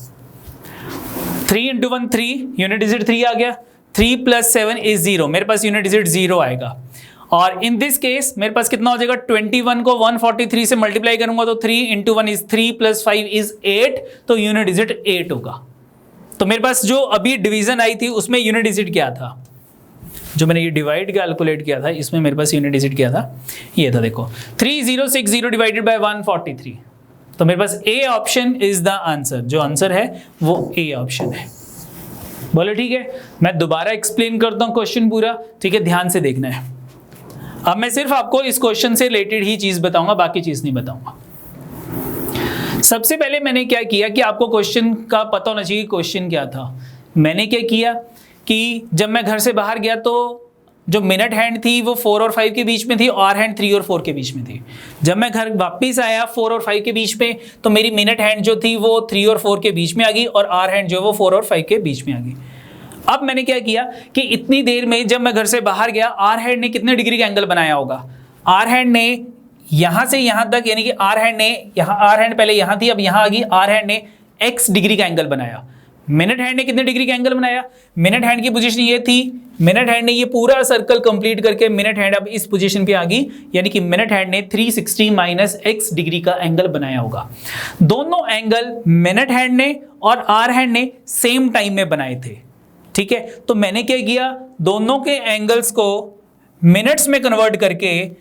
3 इंटू 1 3, यूनिट डिजिट 3 आ गया, 3 प्लस 7 इज 0, मेरे पास यूनिट डिजिट 0 आएगा। और इन दिस केस मेरे पास कितना हो जाएगा 21 को 143 से मल्टीप्लाई करूंगा तो 3 इंटू 1 इज 3 प्लस 5 इज 8, तो यूनिट डिजिट 8 होगा। तो मेरे पास जो अभी डिवीजन आई थी उसमें यूनिट डिजिट क्या था, जो मैंने ये डिवाइड कैलकुलेट किया था इसमें मेरे पास यूनिट डिजिट क्या था, ये था देखो 3060 डिवाइडेड बाय 143। तो मेरे पास A option is the answer, जो आंसर है वो ए ऑप्शन है। बोलो ठीक है, मैं दोबारा एक्सप्लेन करता हूं क्वेश्चन पूरा, ठीक है, ध्यान से देखना है। अब मैं सिर्फ आपको इस क्वेश्चन से रिलेटेड ही चीज बताऊंगा, बाकी चीज नहीं बताऊंगा। सबसे पहले मैंने क्या किया कि आपको क्वेश्चन का पता होना चाहिए क्वेश्चन क्या था। मैंने क्या किया कि जब मैं घर से बाहर गया तो जो मिनट हैंड थी वो 4 और 5 के बीच में थी, आर हैंड 3 और 4 के बीच में थी। जब मैं घर वापस आया 4 और 5 के बीच में, तो मेरी मिनट हैंड जो थी वो 3 और 4 के बीच में आ गई और आर हैंड जो वो 4 और 5 के बीच में आ गई। अब मैंने क्या किया कि इतनी देर में जब मैं घर से बाहर गया, आर हैंड ने कितने डिग्री का एंगल बनाया होगा, आर हैंड ने यहां से यहां तक, यानी कि आर हैंड ने यहां, आर हैंड पहले यहां थी अब यहां आ गई, आर हैंड ने x डिग्री का एंगल बनाया। मिनट हैंड ने कितने डिग्री का एंगल बनाया, मिनट हैंड की पोजीशन ये थी, मिनट हैंड ने ये पूरा सर्कल कंप्लीट करके मिनट हैंड अब इस पोजीशन पे आ गई, यानी कि मिनट हैंड ने 360 माइनस x डिग्री का एंगल बनाया होगा। दोनों एंगल मिनट हैंड ने और आर हैंड ने सेम टाइम में बनाए थे, ठीक है। तो मैंने क्या किया, दोनों के एंगल्स को मिनट्स में कन्वर्ट करके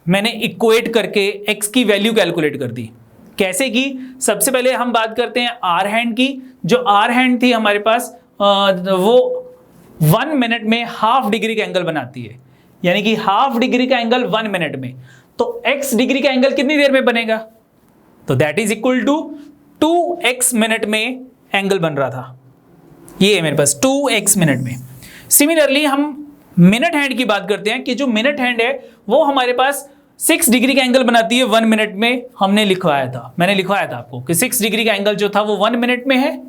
मैंने इक्वेट करके x की वैल्यू कैलकुलेट कर दी। कैसे की, सबसे पहले हम बात करते हैं आर हैंड की। जो आर हैंड थी हमारे पास वो 1 मिनट में हाफ डिग्री का एंगल बनाती है, यानी कि हाफ डिग्री का एंगल 1 मिनट में, तो x डिग्री का एंगल कितनी देर में बनेगा, तो that is equal to 2x minute में एंगल बन रहा था, ये है मेरे पास 2x मिनट में। सिमिलरली हम मिनट हैंड की बात करते हैं कि जो मिनट हैंड है वो हमारे पास 6 डिग्री का एंगल बनाती है 1 मिनट में। हमने लिखवाया था, मैंने लिखवाया था आपको कि 6 डिग्री का एंगल जो था वो 1 मिनट में है।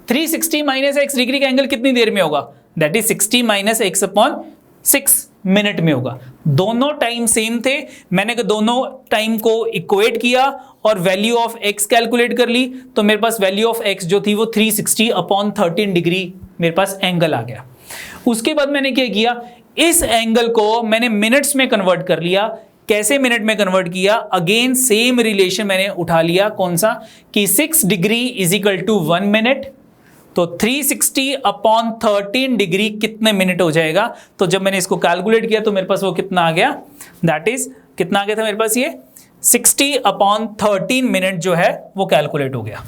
360 माइनस x डिग्री का एंगल कितनी देर में होगा, that is 60 minus x upon 6 minute में होगा। दोनों टाइम सेम थे, मैंने दोनों टाइम को इक्वेट किया और वैल्यू ऑफ x कैलकुलेट कर ली, तो मेरे पास वैल्यू ऑफ x जो थी वो 360 अपॉन 13 डिग्री मेरे पास एंगल आ गया। उसके बाद मैंने क्या किया, इस एंगल को मैंने मिनट्स में कन्वर्ट कर लिया। कैसे मिनट में कन्वर्ट किया, अगेन सेम रिलेशन मैंने उठा लिया, कौन सा कि 6 degree is equal to 1 minute तो 360 अपॉन 13 डिग्री कितने मिनट हो जाएगा? तो जब मैंने इसको कैलकुलेट किया तो मेरे पास वो कितना आ गया, दैट इज कितना आ गया था मेरे पास, ये 60 अपॉन 13 मिनट जो है वो कैलकुलेट हो गया।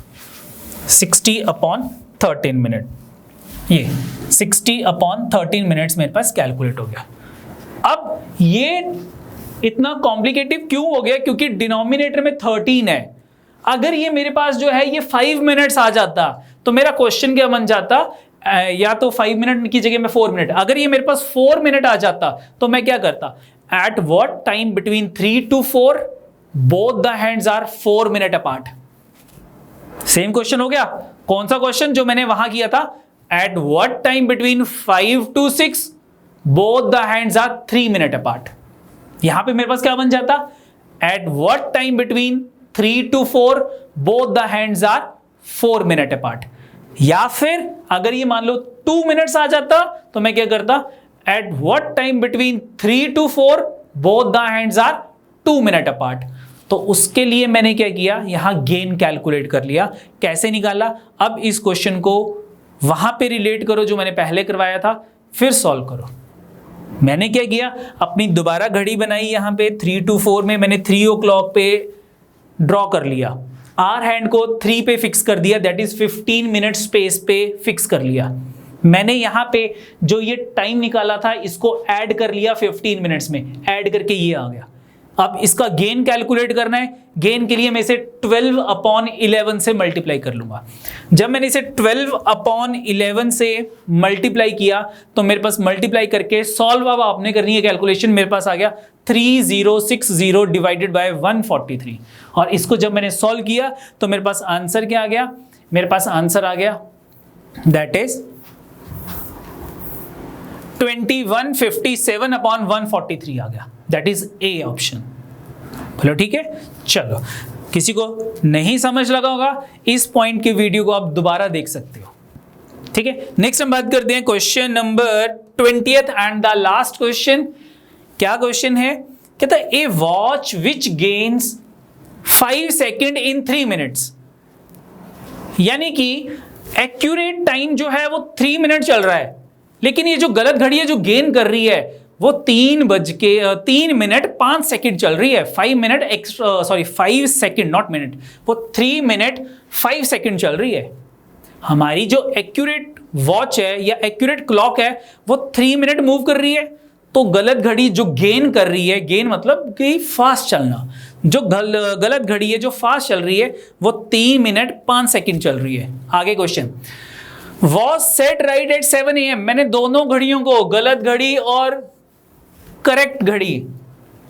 60 अपॉन 13 मिनट, ये 60 अपॉन 13 मिनट्स मेरे पास कैलकुलेट हो गया। अब ये इतना कॉम्प्लिकेटिव क्यों हो गया? क्योंकि डिनोमिनेटर में 13 है। अगर ये मेरे पास जो है ये 5 मिनट्स आ जाता तो मेरा क्वेश्चन क्या बन जाता, या तो 5 मिनट की जगह में 4 मिनट। अगर ये मेरे पास 4 मिनट आ जाता तो मैं क्या करता, at what time between 3 to 4 both the hands are 4 minute apart. Same question हो गया। कौन सा क्वेश्चन जो मैंने वहां किया था, at what time between 5 to 6 both the hands are 3 minute apart. यहां पे मेरे पास क्या बन जाता, at what time between 3 to 4 both the hands are 4 minute apart. या फिर अगर ये मान लो 2 मिनट्स आ जाता तो मैं क्या करता, at what time between 3 to 4 both the hands are 2 minute apart. तो उसके लिए मैंने क्या किया, यहां गेन कैलकुलेट कर लिया। कैसे निकाला, अब इस क्वेश्चन को वहां पे रिलेट करो जो मैंने पहले करवाया था, फिर सॉल्व करो। मैंने क्या किया, अपनी दोबारा घड़ी बनाई, यहां पे 3 to 4 में मैंने 3 o'clock पे ड्रॉ कर लिया, आर हैंड को 3 पे फिक्स कर दिया, दैट इज 15 मिनट स्पेस पे फिक्स कर लिया। मैंने यहां पे जो ये टाइम निकाला था इसको ऐड कर लिया 15 मिनट्स में, ऐड करके ये आ गया। अब इसका गेन कैलकुलेट करना है, गेन के लिए मैं इसे 12 अपॉन 11 से मल्टीप्लाई कर लूंगा। जब मैंने इसे 12 अपॉन 11 से मल्टीप्लाई किया तो मेरे पास मल्टीप्लाई करके सॉल्व अब आपने करनी है कैलकुलेशन, मेरे पास आ गया 3060 डिवाइडेड बाय 143। और इसको जब मैंने सॉल्व किया तो मेरे पास आंसर क्या आ गया, मेरे पास आंसर आ गया दैट इज 2157 अपॉन 143 आ गया, दैट इज ए ऑप्शन। बोलो ठीक है। चलो, किसी को नहीं समझ लगा होगा इस पॉइंट की वीडियो को आप दोबारा देख सकते हो। ठीक है, नेक्स्ट हम बात करते हैं question number 20th and the last question. क्या क्वेश्चन है, कहता है a watch which gains 5 second in 3 minutes, यानी कि एक्यूरेट टाइम जो है वो 3 मिनट चल रहा है, लेकिन ये जो गलत घड़ी है जो गेन कर रही है वो 3 मिनट 5 सेकंड चल रही है। 5 सेकंड नॉट मिनट, वो 3 मिनट 5 सेकंड चल रही है। हमारी जो एक्यूरेट वॉच है या एक्यूरेट क्लॉक है वो 3 मिनट मूव कर रही है, तो गलत घड़ी जो गेन कर रही है, गेन मतलब कि फास्ट चलना, जो गलत घड़ी है जो फास्ट चल रही है वो 3 मिनट 5 सेकंड चल रही है। आगे question, watch set right at 7 AM। मैंने दोनों घड़ियों को, गलत घड़ी और करेक्ट घड़ी,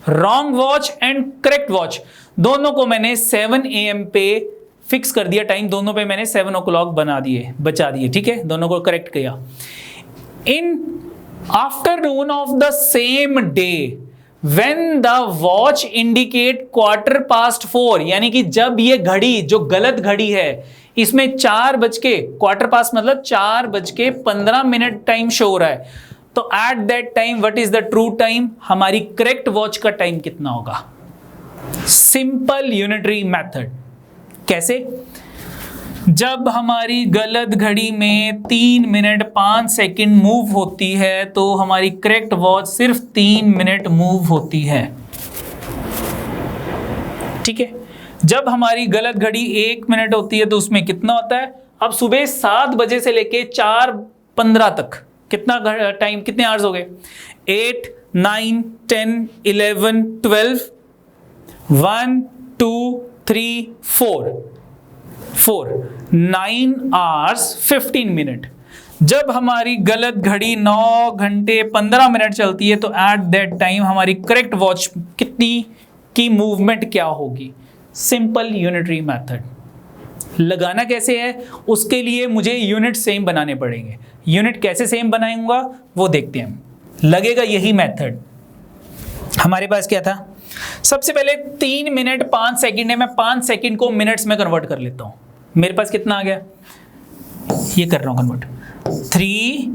wrong watch and correct watch, दोनों को मैंने 7 AM पे फिक्स कर दिया टाइम, दोनों पे मैंने 7 o'clock बचा दिए। ठीक है, दोनों को करेक्ट किया। In afternoon of the same day when the watch indicate 4:15, यानी कि जब ये घड़ी जो गलत घड़ी है इसमें 4:15 मतलब 4:15 टाइम शो हो रहा है, तो at that time what is the true time, हमारी करेक्ट वॉच का टाइम कितना होगा? Simple unitary method. कैसे? जब हमारी गलत घड़ी में 3 मिनट 5 सेकंड मूव होती है तो हमारी करेक्ट वॉच सिर्फ 3 मिनट मूव होती है। ठीक है, जब हमारी गलत घड़ी 1 मिनट होती है तो उसमें कितना होता है? अब सुबह 7 बजे से लेके 4:15 तक कितना टाइम, कितने आवर्स हो गए? 8, 9, 10, 11, 12, 1, 2, 3, 4, 9 hours 15 मिनट। जब हमारी गलत घड़ी 9 घंटे 15 मिनट चलती है तो एट दैट टाइम हमारी करेक्ट वॉच कितनी की मूवमेंट क्या होगी? Simple unitary method. लगाना कैसे है, उसके लिए मुझे यूनिट सेम बनाने पड़ेंगे। यूनिट कैसे सेम बनाऊंगा वो देखते हैं। लगेगा यही मेथड। हमारे पास क्या था, सबसे पहले 3 मिनट 5 सेकंड है, मैं 5 सेकंड को मिनट्स में कन्वर्ट कर लेता हूं। मेरे पास कितना आ गया, ये कर रहा हूं कन्वर्ट, 3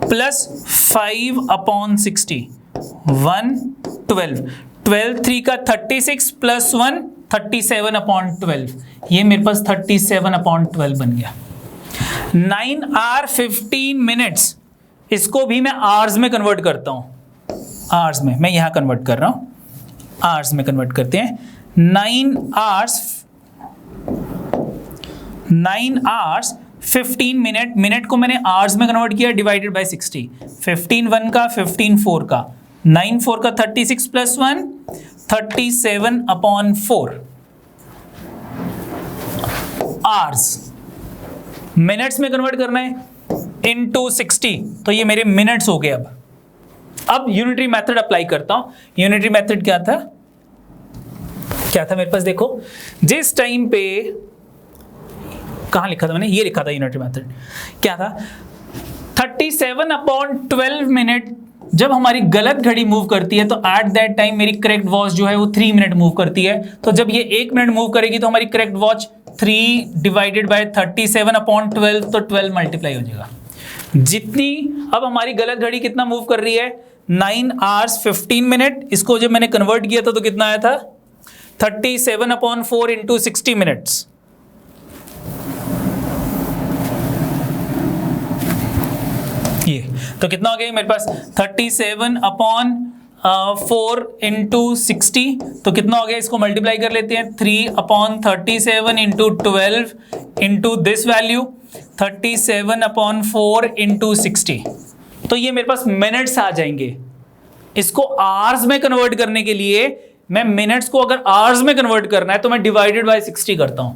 + 5 अपॉन 60 112, 12 3 का 36 + 1 37 अपॉन 12, ये मेरे पास 37 अपॉन 12 बन गया। 9 आवर 15 मिनट्स, इसको भी मैं आवर्स में कन्वर्ट करता हूं। आवर्स में मैं यहां कन्वर्ट कर रहा हूं, आवर्स में कन्वर्ट करते हैं। 9 आवर्स 15 मिनट, मिनट को मैंने आवर्स में कन्वर्ट किया, डिवाइडेड बाय 60। 15 1 का, 15 4 का, 9 4 का 36 प्लस 1 37/4 आवर्स। मिनट्स में कन्वर्ट करना है इनटू 60, तो ये मेरे मिनट्स हो गए। अब यूनिटरी मेथड अप्लाई करता हूं। यूनिटरी मेथड क्या था, क्या था मेरे पास, देखो जिस टाइम पे, कहां लिखा था मैंने, ये लिखा था यूनिटरी मेथड, क्या था 37/12 मिनट। जब हमारी गलत घड़ी मूव करती है तो एट दैट टाइम मेरी करेक्ट वॉच जो है वो 3 मिनट मूव करती है। तो जब ये 1 मिनट मूव करेगी तो हमारी करेक्ट वॉच 3 डिवाइडेड बाय 37/12, तो 12 मल्टीप्लाई हो जाएगा। जितनी अब हमारी गलत घड़ी कितना मूव कर रही है, 9 आवर्स 15 मिनट, इसको जब मैंने कन्वर्ट किया था तो कितना आया था 37/4 इंटू 60 मिनट्स। ये तो कितना हो गया मेरे पास 37/4 इंटू 60, तो कितना हो गया, इसको मल्टीप्लाई कर लेते हैं 3/37 into 12 into this value 37/4 into 60, तो ये मेरे पास मिनट्स आ जाएंगे। इसको आवर्स में कन्वर्ट करने के लिए मैं मिनट्स को अगर आवर्स में कन्वर्ट करना है तो मैं डिवाइडेड बाय 60 करता हूं,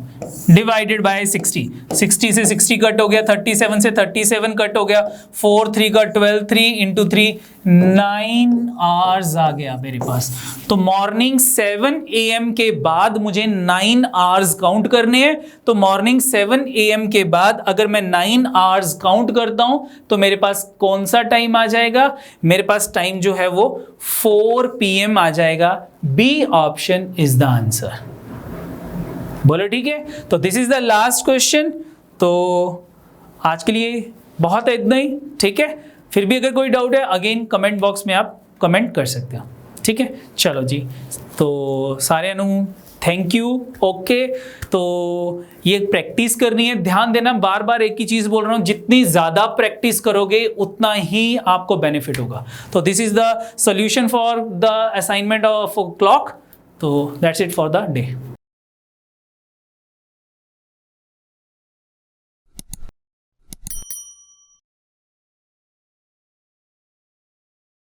डिवाइडेड बाय 60, 60 से 60 कट हो गया, 37 से 37 कट हो गया, 4 3 का 12, 3 इंटू 3 9 आवर्स आ गया मेरे पास। तो मॉर्निंग 7 AM के बाद मुझे 9 आवर्स काउंट करने हैं। तो मॉर्निंग 7 AM के बाद अगर मैं 9 आवर्स काउंट करता हूं तो मेरे पास कौन सा टाइम आ जाएगा, मेरे पास टाइम जो है वो 4 PM आ जाएगा। B option is the answer. बोलो ठीक है। तो this is the last question. तो आज के लिए बहुत है इतना ही, ठीक है। फिर भी अगर कोई डाउट है अगेन कमेंट बॉक्स में आप कमेंट कर सकते हो, ठीक है। चलो जी, तो सारे अनु थैंक यू। ओके, तो ये प्रैक्टिस करनी है, ध्यान देना, बार बार एक ही चीज बोल रहा हूं, जितनी ज्यादा प्रैक्टिस करोगे उतना ही आपको बेनिफिट होगा। तो this is the solution for the assignment of clock. तो that's it for the day.